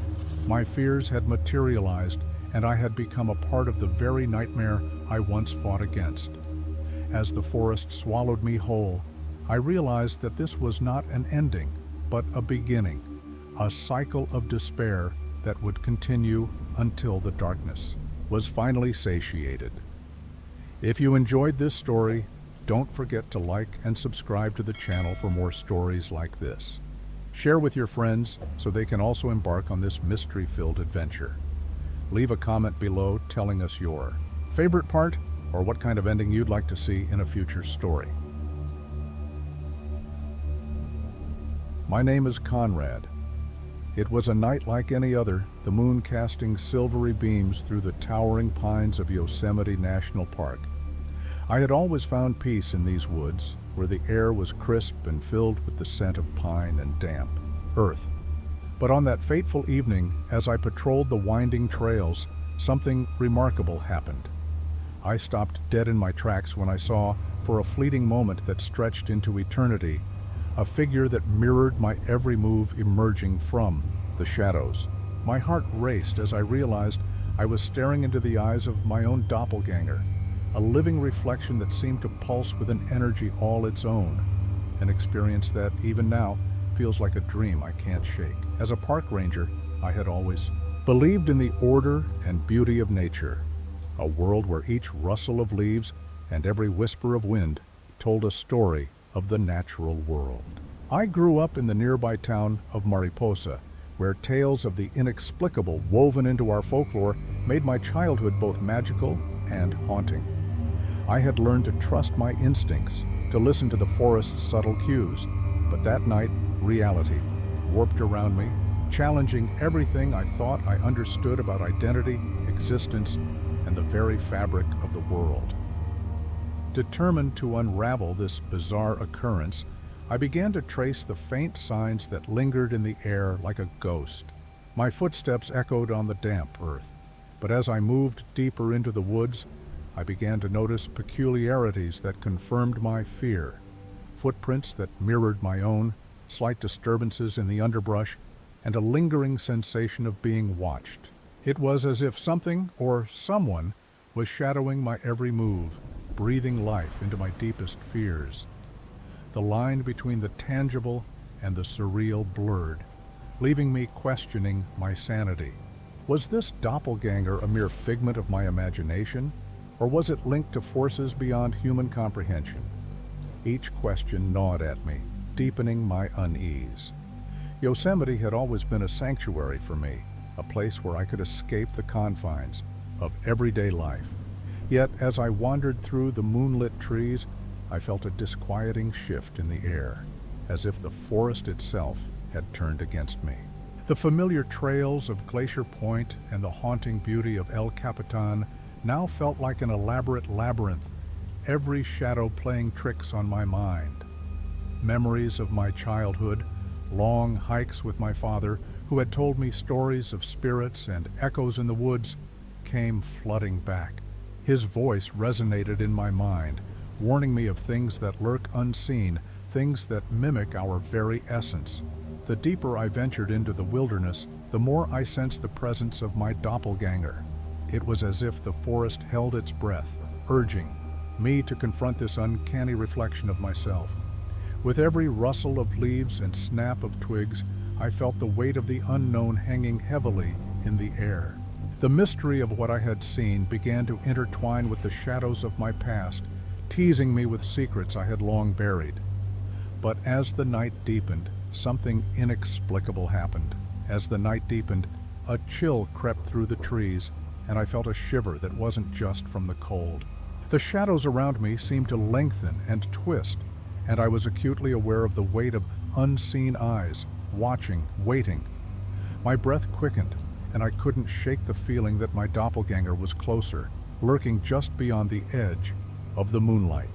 My fears had materialized, and I had become a part of the very nightmare I once fought against. As the forest swallowed me whole, I realized that this was not an ending, but a beginning, a cycle of despair that would continue until the darkness was finally satiated. If you enjoyed this story, don't forget to like and subscribe to the channel for more stories like this. Share with your friends so they can also embark on this mystery-filled adventure. Leave a comment below telling us your favorite part or what kind of ending you'd like to see in a future story. My name is Conrad. It was a night like any other, the moon casting silvery beams through the towering pines of Yosemite National Park. I had always found peace in these woods, where the air was crisp and filled with the scent of pine and damp earth. But on that fateful evening, as I patrolled the winding trails, something remarkable happened. I stopped dead in my tracks when I saw, for a fleeting moment that stretched into eternity, a figure that mirrored my every move emerging from the shadows. My heart raced as I realized I was staring into the eyes of my own doppelganger, a living reflection that seemed to pulse with an energy all its own, an experience that, even now, feels like a dream I can't shake. As a park ranger, I had always believed in the order and beauty of nature, a world where each rustle of leaves and every whisper of wind told a story of the natural world. I grew up in the nearby town of Mariposa, where tales of the inexplicable woven into our folklore made my childhood both magical and haunting. I had learned to trust my instincts, to listen to the forest's subtle cues, but that night, reality warped around me, challenging everything I thought I understood about identity, existence, and the very fabric of the world. Determined to unravel this bizarre occurrence, I began to trace the faint signs that lingered in the air like a ghost. My footsteps echoed on the damp earth, but as I moved deeper into the woods, I began to notice peculiarities that confirmed my fear. Footprints that mirrored my own, slight disturbances in the underbrush, and a lingering sensation of being watched. It was as if something or someone was shadowing my every move, breathing life into my deepest fears. The line between the tangible and the surreal blurred, leaving me questioning my sanity. Was this doppelganger a mere figment of my imagination, or was it linked to forces beyond human comprehension? Each question gnawed at me, deepening my unease. Yosemite had always been a sanctuary for me, a place where I could escape the confines of everyday life. Yet, as I wandered through the moonlit trees, I felt a disquieting shift in the air, as if the forest itself had turned against me. The familiar trails of Glacier Point and the haunting beauty of El Capitan now felt like an elaborate labyrinth, every shadow playing tricks on my mind. Memories of my childhood, long hikes with my father, who had told me stories of spirits and echoes in the woods, came flooding back. His voice resonated in my mind, warning me of things that lurk unseen, things that mimic our very essence. The deeper I ventured into the wilderness, the more I sensed the presence of my doppelganger. It was as if the forest held its breath, urging me to confront this uncanny reflection of myself. With every rustle of leaves and snap of twigs, I felt the weight of the unknown hanging heavily in the air. The mystery of what I had seen began to intertwine with the shadows of my past, teasing me with secrets I had long buried. But as the night deepened, something inexplicable happened. As the night deepened, a chill crept through the trees, and I felt a shiver that wasn't just from the cold. The shadows around me seemed to lengthen and twist, and I was acutely aware of the weight of unseen eyes, watching, waiting. My breath quickened, and I couldn't shake the feeling that my doppelganger was closer, lurking just beyond the edge of the moonlight.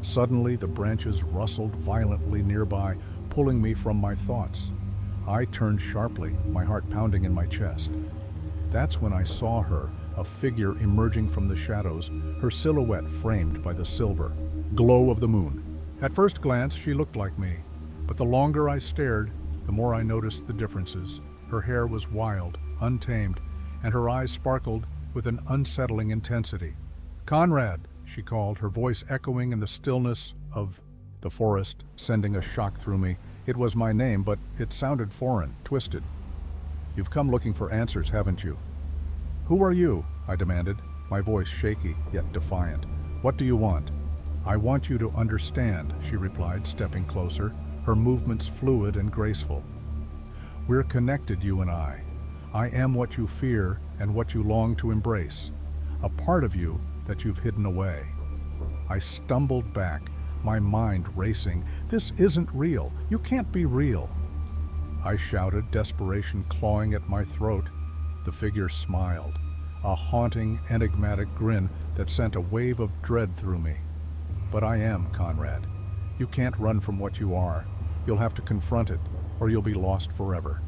Suddenly, the branches rustled violently nearby, pulling me from my thoughts. I turned sharply, my heart pounding in my chest. That's when I saw her, a figure emerging from the shadows, her silhouette framed by the silver glow of the moon. At first glance, she looked like me, but the longer I stared, the more I noticed the differences. Her hair was wild, untamed, and her eyes sparkled with an unsettling intensity. "Conrad," she called, her voice echoing in the stillness of the forest, sending a shock through me. It was my name, but it sounded foreign, twisted. "You've come looking for answers, haven't you?" "Who are you?" I demanded, my voice shaky yet defiant. "What do you want?" "I want you to understand," she replied, stepping closer, her movements fluid and graceful. "We're connected, you and I. I am what you fear and what you long to embrace, a part of you that you've hidden away." I stumbled back, my mind racing. "This isn't real. You can't be real." I shouted, desperation clawing at my throat. The figure smiled, a haunting, enigmatic grin that sent a wave of dread through me. "But I am, Conrad. You can't run from what you are. You'll have to confront it, or you'll be lost forever."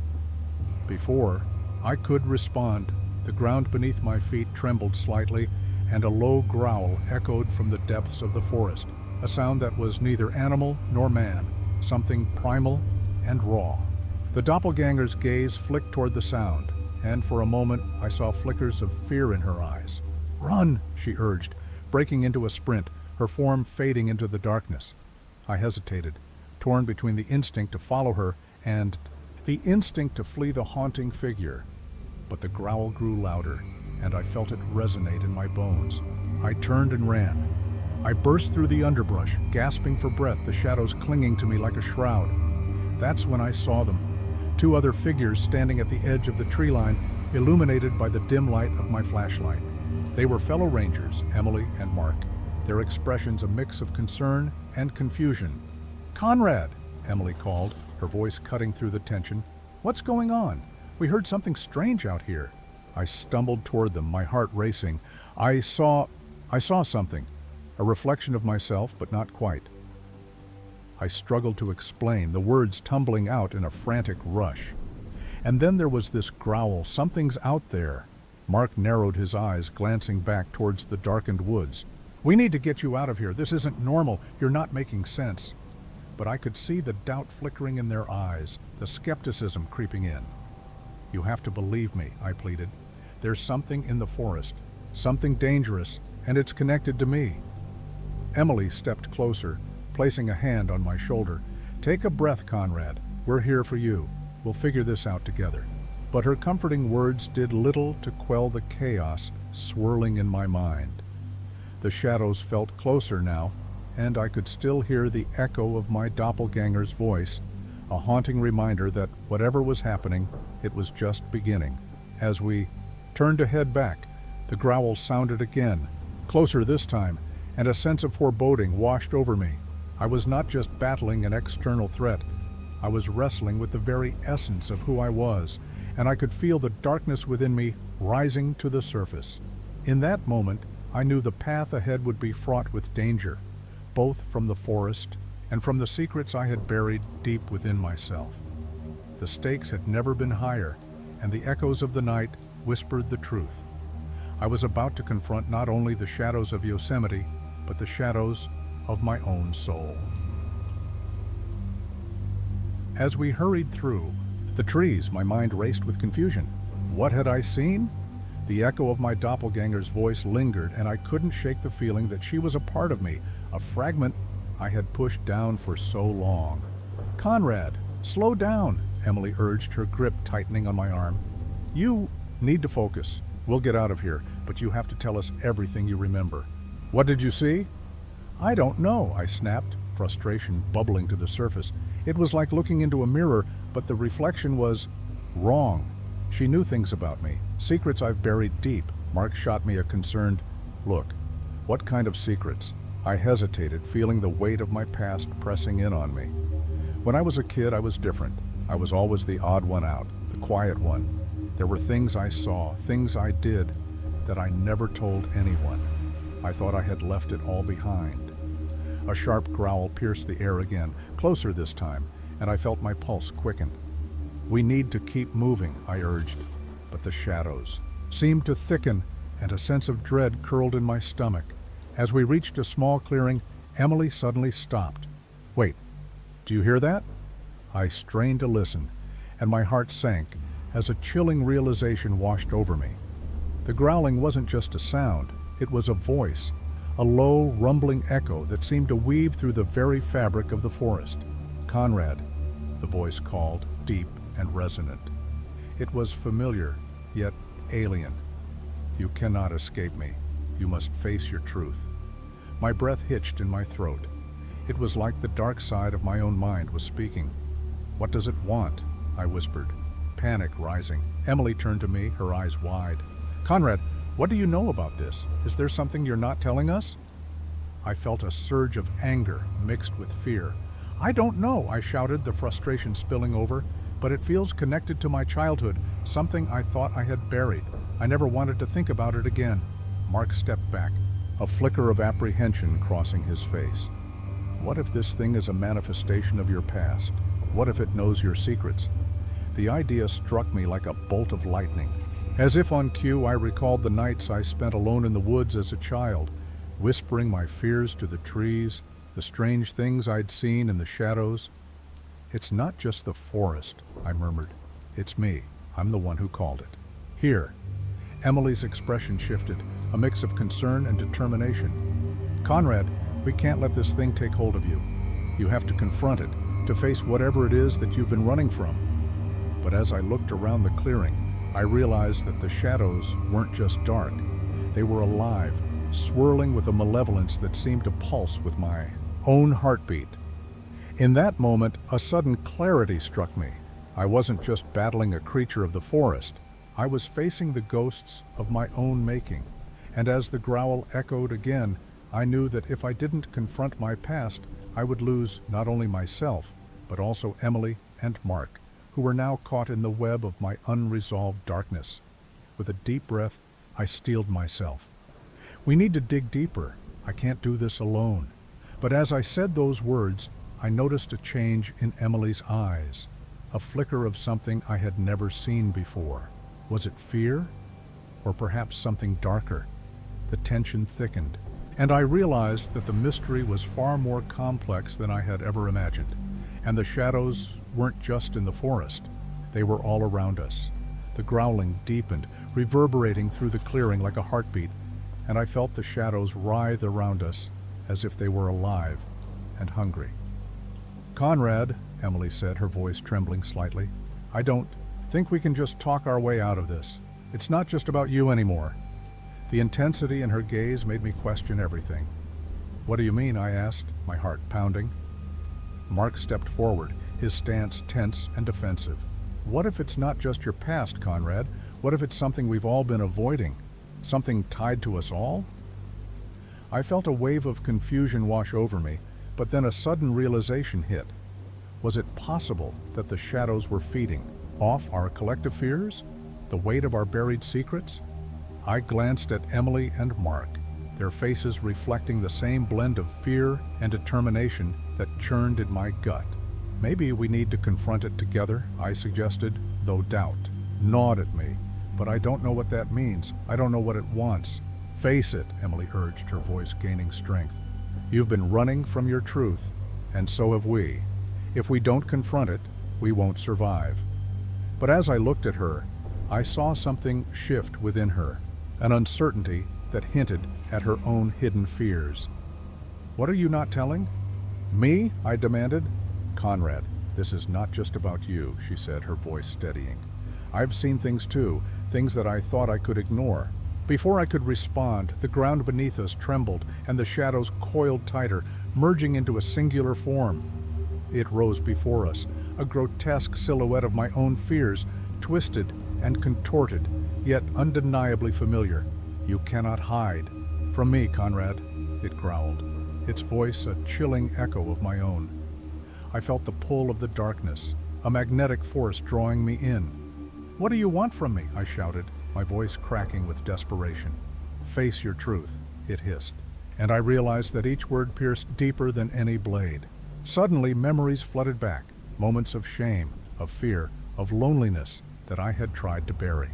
Before I could respond, the ground beneath my feet trembled slightly, and a low growl echoed from the depths of the forest, a sound that was neither animal nor man, something primal and raw. The doppelganger's gaze flicked toward the sound, and for a moment I saw flickers of fear in her eyes. "Run!" she urged, breaking into a sprint, her form fading into the darkness. I hesitated, torn between the instinct to follow her and the instinct to flee the haunting figure. But the growl grew louder, and I felt it resonate in my bones. I turned and ran. I burst through the underbrush, gasping for breath, the shadows clinging to me like a shroud. That's when I saw them. Two other figures standing at the edge of the tree line, illuminated by the dim light of my flashlight. They were fellow rangers, Emily and Mark, their expressions a mix of concern and confusion. "Conrad!" Emily called, her voice cutting through the tension. "What's going on? We heard something strange out here." I stumbled toward them, my heart racing. I saw something, a reflection of myself, but not quite. I struggled to explain, the words tumbling out in a frantic rush. And then there was this growl, "Something's out there." Mark narrowed his eyes, glancing back towards the darkened woods. "We need to get you out of here. This isn't normal. You're not making sense." But I could see the doubt flickering in their eyes, the skepticism creeping in. "You have to believe me," I pleaded. "There's something in the forest, something dangerous, and it's connected to me." Emily stepped closer, placing a hand on my shoulder. "Take a breath, Conrad. We're here for you. We'll figure this out together." But her comforting words did little to quell the chaos swirling in my mind. The shadows felt closer now, and I could still hear the echo of my doppelganger's voice, a haunting reminder that whatever was happening, it was just beginning. As we turned to head back, the growl sounded again, closer this time, and a sense of foreboding washed over me. I was not just battling an external threat. I was wrestling with the very essence of who I was, and I could feel the darkness within me rising to the surface. In that moment, I knew the path ahead would be fraught with danger, both from the forest and from the secrets I had buried deep within myself. The stakes had never been higher, and the echoes of the night whispered the truth. I was about to confront not only the shadows of Yosemite, but the shadows of my own soul. As we hurried through the trees, my mind raced with confusion. What had I seen? The echo of my doppelganger's voice lingered, and I couldn't shake the feeling that she was a part of me, a fragment I had pushed down for so long. "Conrad, slow down," Emily urged, her grip tightening on my arm. "You need to focus. We'll get out of here, but you have to tell us everything you remember." "What did you see?" "I don't know," I snapped, frustration bubbling to the surface. It was like looking into a mirror, but the reflection was wrong. She knew things about me, secrets I've buried deep. Mark shot me a concerned look. "What kind of secrets?" I hesitated, feeling the weight of my past pressing in on me. When I was a kid, I was different. I was always the odd one out, the quiet one. There were things I saw, things I did, that I never told anyone. I thought I had left it all behind. A sharp growl pierced the air again, closer this time, and I felt my pulse quicken. "We need to keep moving," I urged, but the shadows seemed to thicken, and a sense of dread curled in my stomach. As we reached a small clearing, Emily suddenly stopped. "Wait, do you hear that?" I strained to listen, and my heart sank as a chilling realization washed over me. The growling wasn't just a sound, it was a voice, a low, rumbling echo that seemed to weave through the very fabric of the forest. "Conrad," the voice called, deep and resonant. It was familiar, yet alien. "You cannot escape me. You must face your truth." My breath hitched in my throat. It was like the dark side of my own mind was speaking. "What does it want?" I whispered, panic rising. Emily turned to me, her eyes wide. "Conrad, what do you know about this? Is there something you're not telling us?" I felt a surge of anger mixed with fear. "I don't know," I shouted, the frustration spilling over, "but it feels connected to my childhood, something I thought I had buried. I never wanted to think about it again." Mark stepped back, a flicker of apprehension crossing his face. "What if this thing is a manifestation of your past? What if it knows your secrets?" The idea struck me like a bolt of lightning. As if on cue, I recalled the nights I spent alone in the woods as a child, whispering my fears to the trees, the strange things I'd seen in the shadows. "It's not just the forest," I murmured. "It's me. I'm the one who called it." "Here." Emily's expression shifted, a mix of concern and determination. "Conrad, we can't let this thing take hold of you. You have to confront it, to face whatever it is that you've been running from." But as I looked around the clearing, I realized that the shadows weren't just dark. They were alive, swirling with a malevolence that seemed to pulse with my own heartbeat. In that moment, a sudden clarity struck me. I wasn't just battling a creature of the forest. I was facing the ghosts of my own making. And as the growl echoed again, I knew that if I didn't confront my past, I would lose not only myself, but also Emily and Mark, who were now caught in the web of my unresolved darkness. With a deep breath, I steeled myself. "We need to dig deeper. I can't do this alone." But as I said those words, I noticed a change in Emily's eyes, a flicker of something I had never seen before. Was it fear? Or perhaps something darker? The tension thickened, and I realized that the mystery was far more complex than I had ever imagined. And the shadows weren't just in the forest. They were all around us. The growling deepened, reverberating through the clearing like a heartbeat, and I felt the shadows writhe around us as if they were alive and hungry. "Conrad," Emily said, her voice trembling slightly, "I don't think we can just talk our way out of this. It's not just about you anymore." The intensity in her gaze made me question everything. "What do you mean?" I asked, my heart pounding. Mark stepped forward, his stance tense and defensive. "What if it's not just your past, Conrad? What if it's something we've all been avoiding? Something tied to us all?" I felt a wave of confusion wash over me, but then a sudden realization hit. Was it possible that the shadows were feeding off our collective fears? The weight of our buried secrets? I glanced at Emily and Mark, their faces reflecting the same blend of fear and determination that churned in my gut. "Maybe we need to confront it together," I suggested, though doubt gnawed at me. "But I don't know what that means. I don't know what it wants." "Face it," Emily urged, her voice gaining strength. "You've been running from your truth, and so have we. If we don't confront it, we won't survive." But as I looked at her, I saw something shift within her, an uncertainty that hinted at her own hidden fears. "What are you not telling?" "Me?" I demanded. "Conrad, this is not just about you," she said, her voice steadying. "I've seen things too, things that I thought I could ignore." Before I could respond, the ground beneath us trembled and the shadows coiled tighter, merging into a singular form. It rose before us, a grotesque silhouette of my own fears, twisted and contorted, yet undeniably familiar. "You cannot hide from me, Conrad," it growled, its voice a chilling echo of my own. I felt the pull of the darkness, a magnetic force drawing me in. "What do you want from me?" I shouted, my voice cracking with desperation. "Face your truth," it hissed, and I realized that each word pierced deeper than any blade. Suddenly, memories flooded back, moments of shame, of fear, of loneliness that I had tried to bury.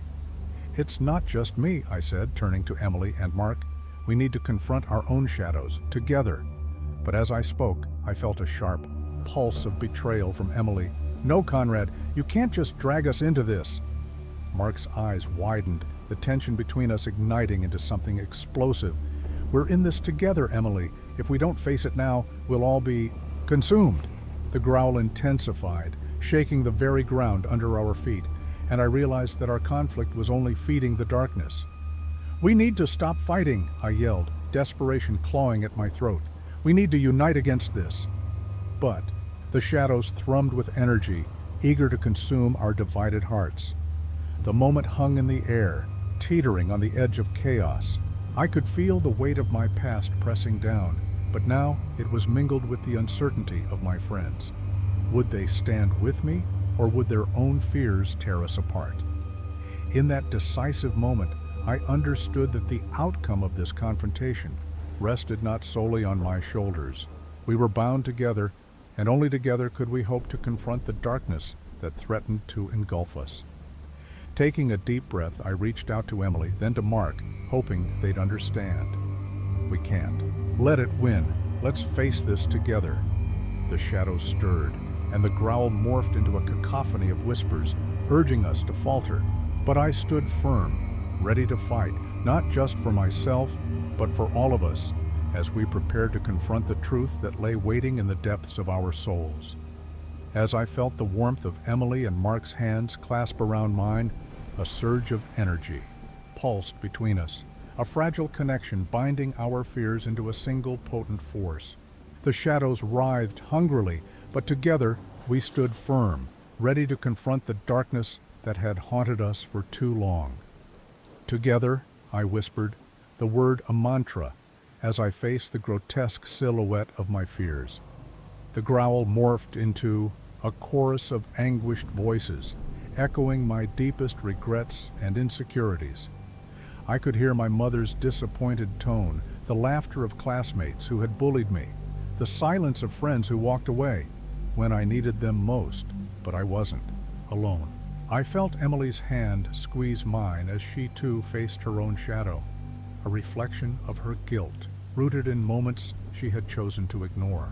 It's not just me, I said, turning to Emily and Mark. We need to confront our own shadows, together. But as I spoke, I felt a sharp pulse of betrayal from Emily. No, Conrad, you can't just drag us into this. Mark's eyes widened, the tension between us igniting into something explosive. We're in this together, Emily. If we don't face it now, we'll all be consumed. The growl intensified, shaking the very ground under our feet, and I realized that our conflict was only feeding the darkness. We need to stop fighting, I yelled, desperation clawing at my throat. We need to unite against this. But the shadows thrummed with energy, eager to consume our divided hearts. The moment hung in the air, teetering on the edge of chaos. I could feel the weight of my past pressing down, but now it was mingled with the uncertainty of my friends. Would they stand with me, or would their own fears tear us apart? In that decisive moment, I understood that the outcome of this confrontation rested not solely on my shoulders. We were bound together, and only together could we hope to confront the darkness that threatened to engulf us. Taking a deep breath, I reached out to Emily, then to Mark, hoping they'd understand. We can't. Let it win. Let's face this together. The shadows stirred, and the growl morphed into a cacophony of whispers, urging us to falter. But I stood firm, ready to fight, not just for myself, but for all of us, as we prepared to confront the truth that lay waiting in the depths of our souls. As I felt the warmth of Emily and Mark's hands clasp around mine, a surge of energy pulsed between us, a fragile connection binding our fears into a single potent force. The shadows writhed hungrily, but together we stood firm, ready to confront the darkness that had haunted us for too long. Together, I whispered, the word a mantra, as I faced the grotesque silhouette of my fears. The growl morphed into a chorus of anguished voices, echoing my deepest regrets and insecurities. I could hear my mother's disappointed tone, the laughter of classmates who had bullied me, the silence of friends who walked away when I needed them most, but I wasn't alone. I felt Emily's hand squeeze mine as she too faced her own shadow, a reflection of her guilt, rooted in moments she had chosen to ignore.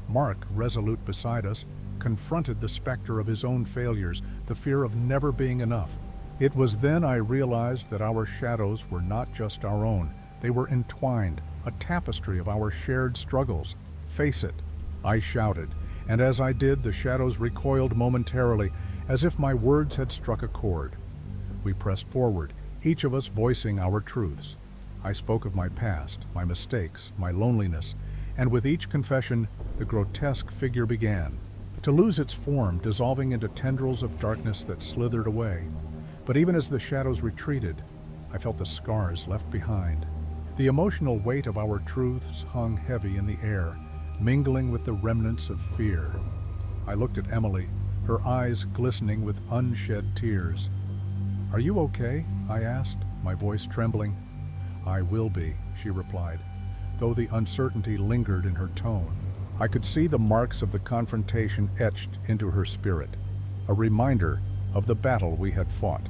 Mark, resolute beside us, confronted the specter of his own failures, the fear of never being enough. It was then I realized that our shadows were not just our own. They were entwined, a tapestry of our shared struggles. Face it, I shouted, and as I did, the shadows recoiled momentarily, as if my words had struck a chord. We pressed forward, each of us voicing our truths. I spoke of my past, my mistakes, my loneliness, and with each confession, the grotesque figure began to lose its form, dissolving into tendrils of darkness that slithered away. But even as the shadows retreated, I felt the scars left behind. The emotional weight of our truths hung heavy in the air, mingling with the remnants of fear. I looked at Emily, her eyes glistening with unshed tears. "Are you okay?" I asked, my voice trembling. "I will be," she replied, though the uncertainty lingered in her tone. I could see the marks of the confrontation etched into her spirit, a reminder of the battle we had fought.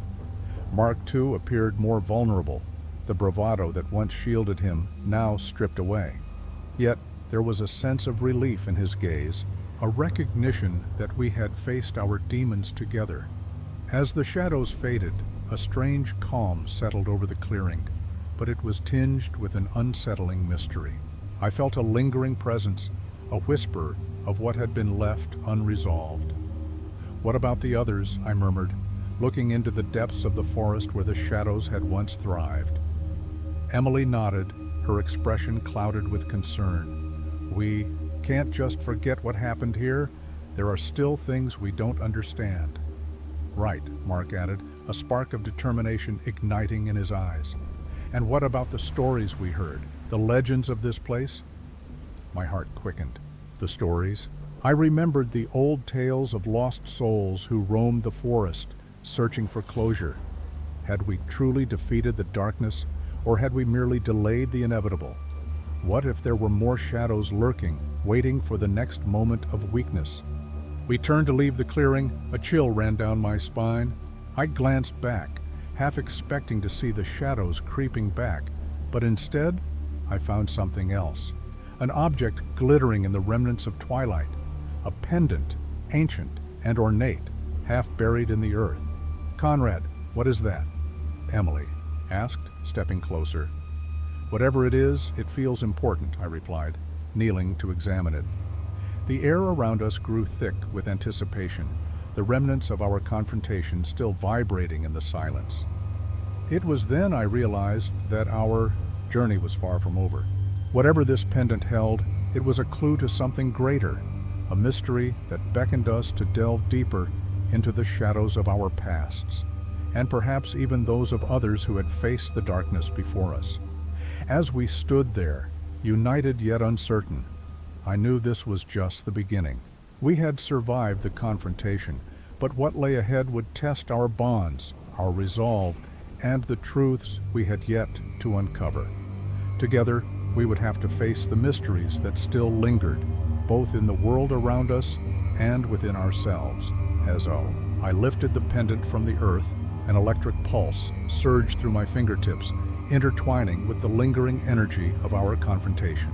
Mark, too, appeared more vulnerable, the bravado that once shielded him now stripped away. Yet there was a sense of relief in his gaze, a recognition that we had faced our demons together. As the shadows faded, a strange calm settled over the clearing, but it was tinged with an unsettling mystery. I felt a lingering presence, a whisper of what had been left unresolved. "What about the others?" I murmured, looking into the depths of the forest where the shadows had once thrived. Emily nodded, her expression clouded with concern. "We can't just forget what happened here. There are still things we don't understand." "Right," Mark added, a spark of determination igniting in his eyes. "And what about the stories we heard, the legends of this place?" My heart quickened. The stories? I remembered the old tales of lost souls who roamed the forest, searching for closure. Had we truly defeated the darkness, or had we merely delayed the inevitable? What if there were more shadows lurking, waiting for the next moment of weakness? We turned to leave the clearing. A chill ran down my spine. I glanced back, half expecting to see the shadows creeping back, but instead, I found something else. An object glittering in the remnants of twilight. A pendant, ancient and ornate, half buried in the earth. "Conrad, what is that?" Emily asked, stepping closer. "Whatever it is, it feels important," I replied, kneeling to examine it. The air around us grew thick with anticipation, the remnants of our confrontation still vibrating in the silence. It was then I realized that our journey was far from over. Whatever this pendant held, it was a clue to something greater, a mystery that beckoned us to delve deeper into the shadows of our pasts, and perhaps even those of others who had faced the darkness before us. As we stood there, united yet uncertain, I knew this was just the beginning. We had survived the confrontation, but what lay ahead would test our bonds, our resolve, and the truths we had yet to uncover. Together, we would have to face the mysteries that still lingered, both in the world around us and within ourselves. As I lifted the pendant from the earth, an electric pulse surged through my fingertips, intertwining with the lingering energy of our confrontation.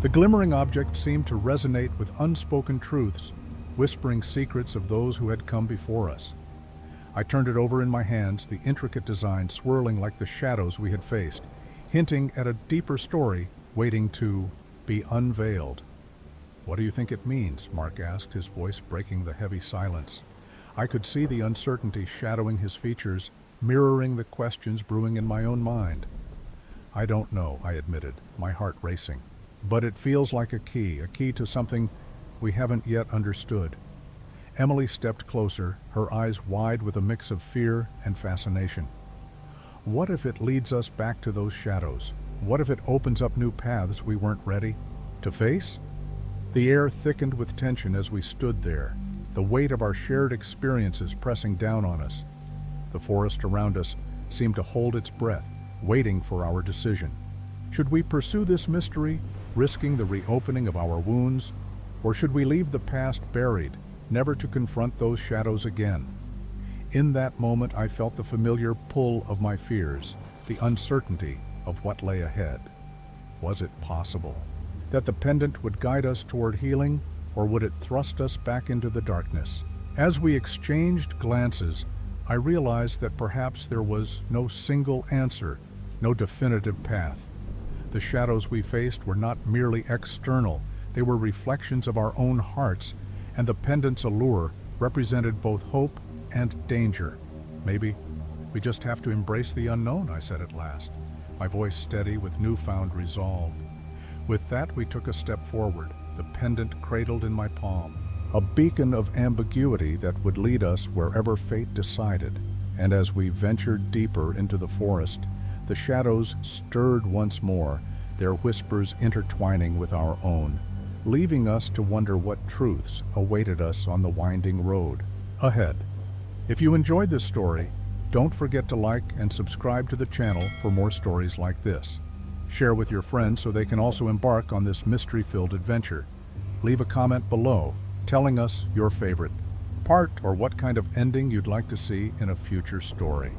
The glimmering object seemed to resonate with unspoken truths, whispering secrets of those who had come before us. I turned it over in my hands, the intricate design swirling like the shadows we had faced, hinting at a deeper story waiting to be unveiled. "What do you think it means?" Mark asked, his voice breaking the heavy silence. I could see the uncertainty shadowing his features, mirroring the questions brewing in my own mind. "I don't know," I admitted, my heart racing. "But it feels like a key to something we haven't yet understood." Emily stepped closer, her eyes wide with a mix of fear and fascination. "What if it leads us back to those shadows? What if it opens up new paths we weren't ready to face?" The air thickened with tension as we stood there, the weight of our shared experiences pressing down on us. The forest around us seemed to hold its breath, waiting for our decision. Should we pursue this mystery, risking the reopening of our wounds, or should we leave the past buried, never to confront those shadows again? In that moment, I felt the familiar pull of my fears, the uncertainty of what lay ahead. Was it possible that the pendant would guide us toward healing, or would it thrust us back into the darkness? As we exchanged glances, I realized that perhaps there was no single answer, no definitive path. The shadows we faced were not merely external, they were reflections of our own hearts, and the pendant's allure represented both hope and danger. "Maybe we just have to embrace the unknown," I said at last, my voice steady with newfound resolve. With that, we took a step forward, the pendant cradled in my palm, a beacon of ambiguity that would lead us wherever fate decided. And as we ventured deeper into the forest, the shadows stirred once more, their whispers intertwining with our own, leaving us to wonder what truths awaited us on the winding road ahead. If you enjoyed this story, don't forget to like and subscribe to the channel for more stories like this. Share with your friends so they can also embark on this mystery-filled adventure. Leave a comment below telling us your favorite part or what kind of ending you'd like to see in a future story.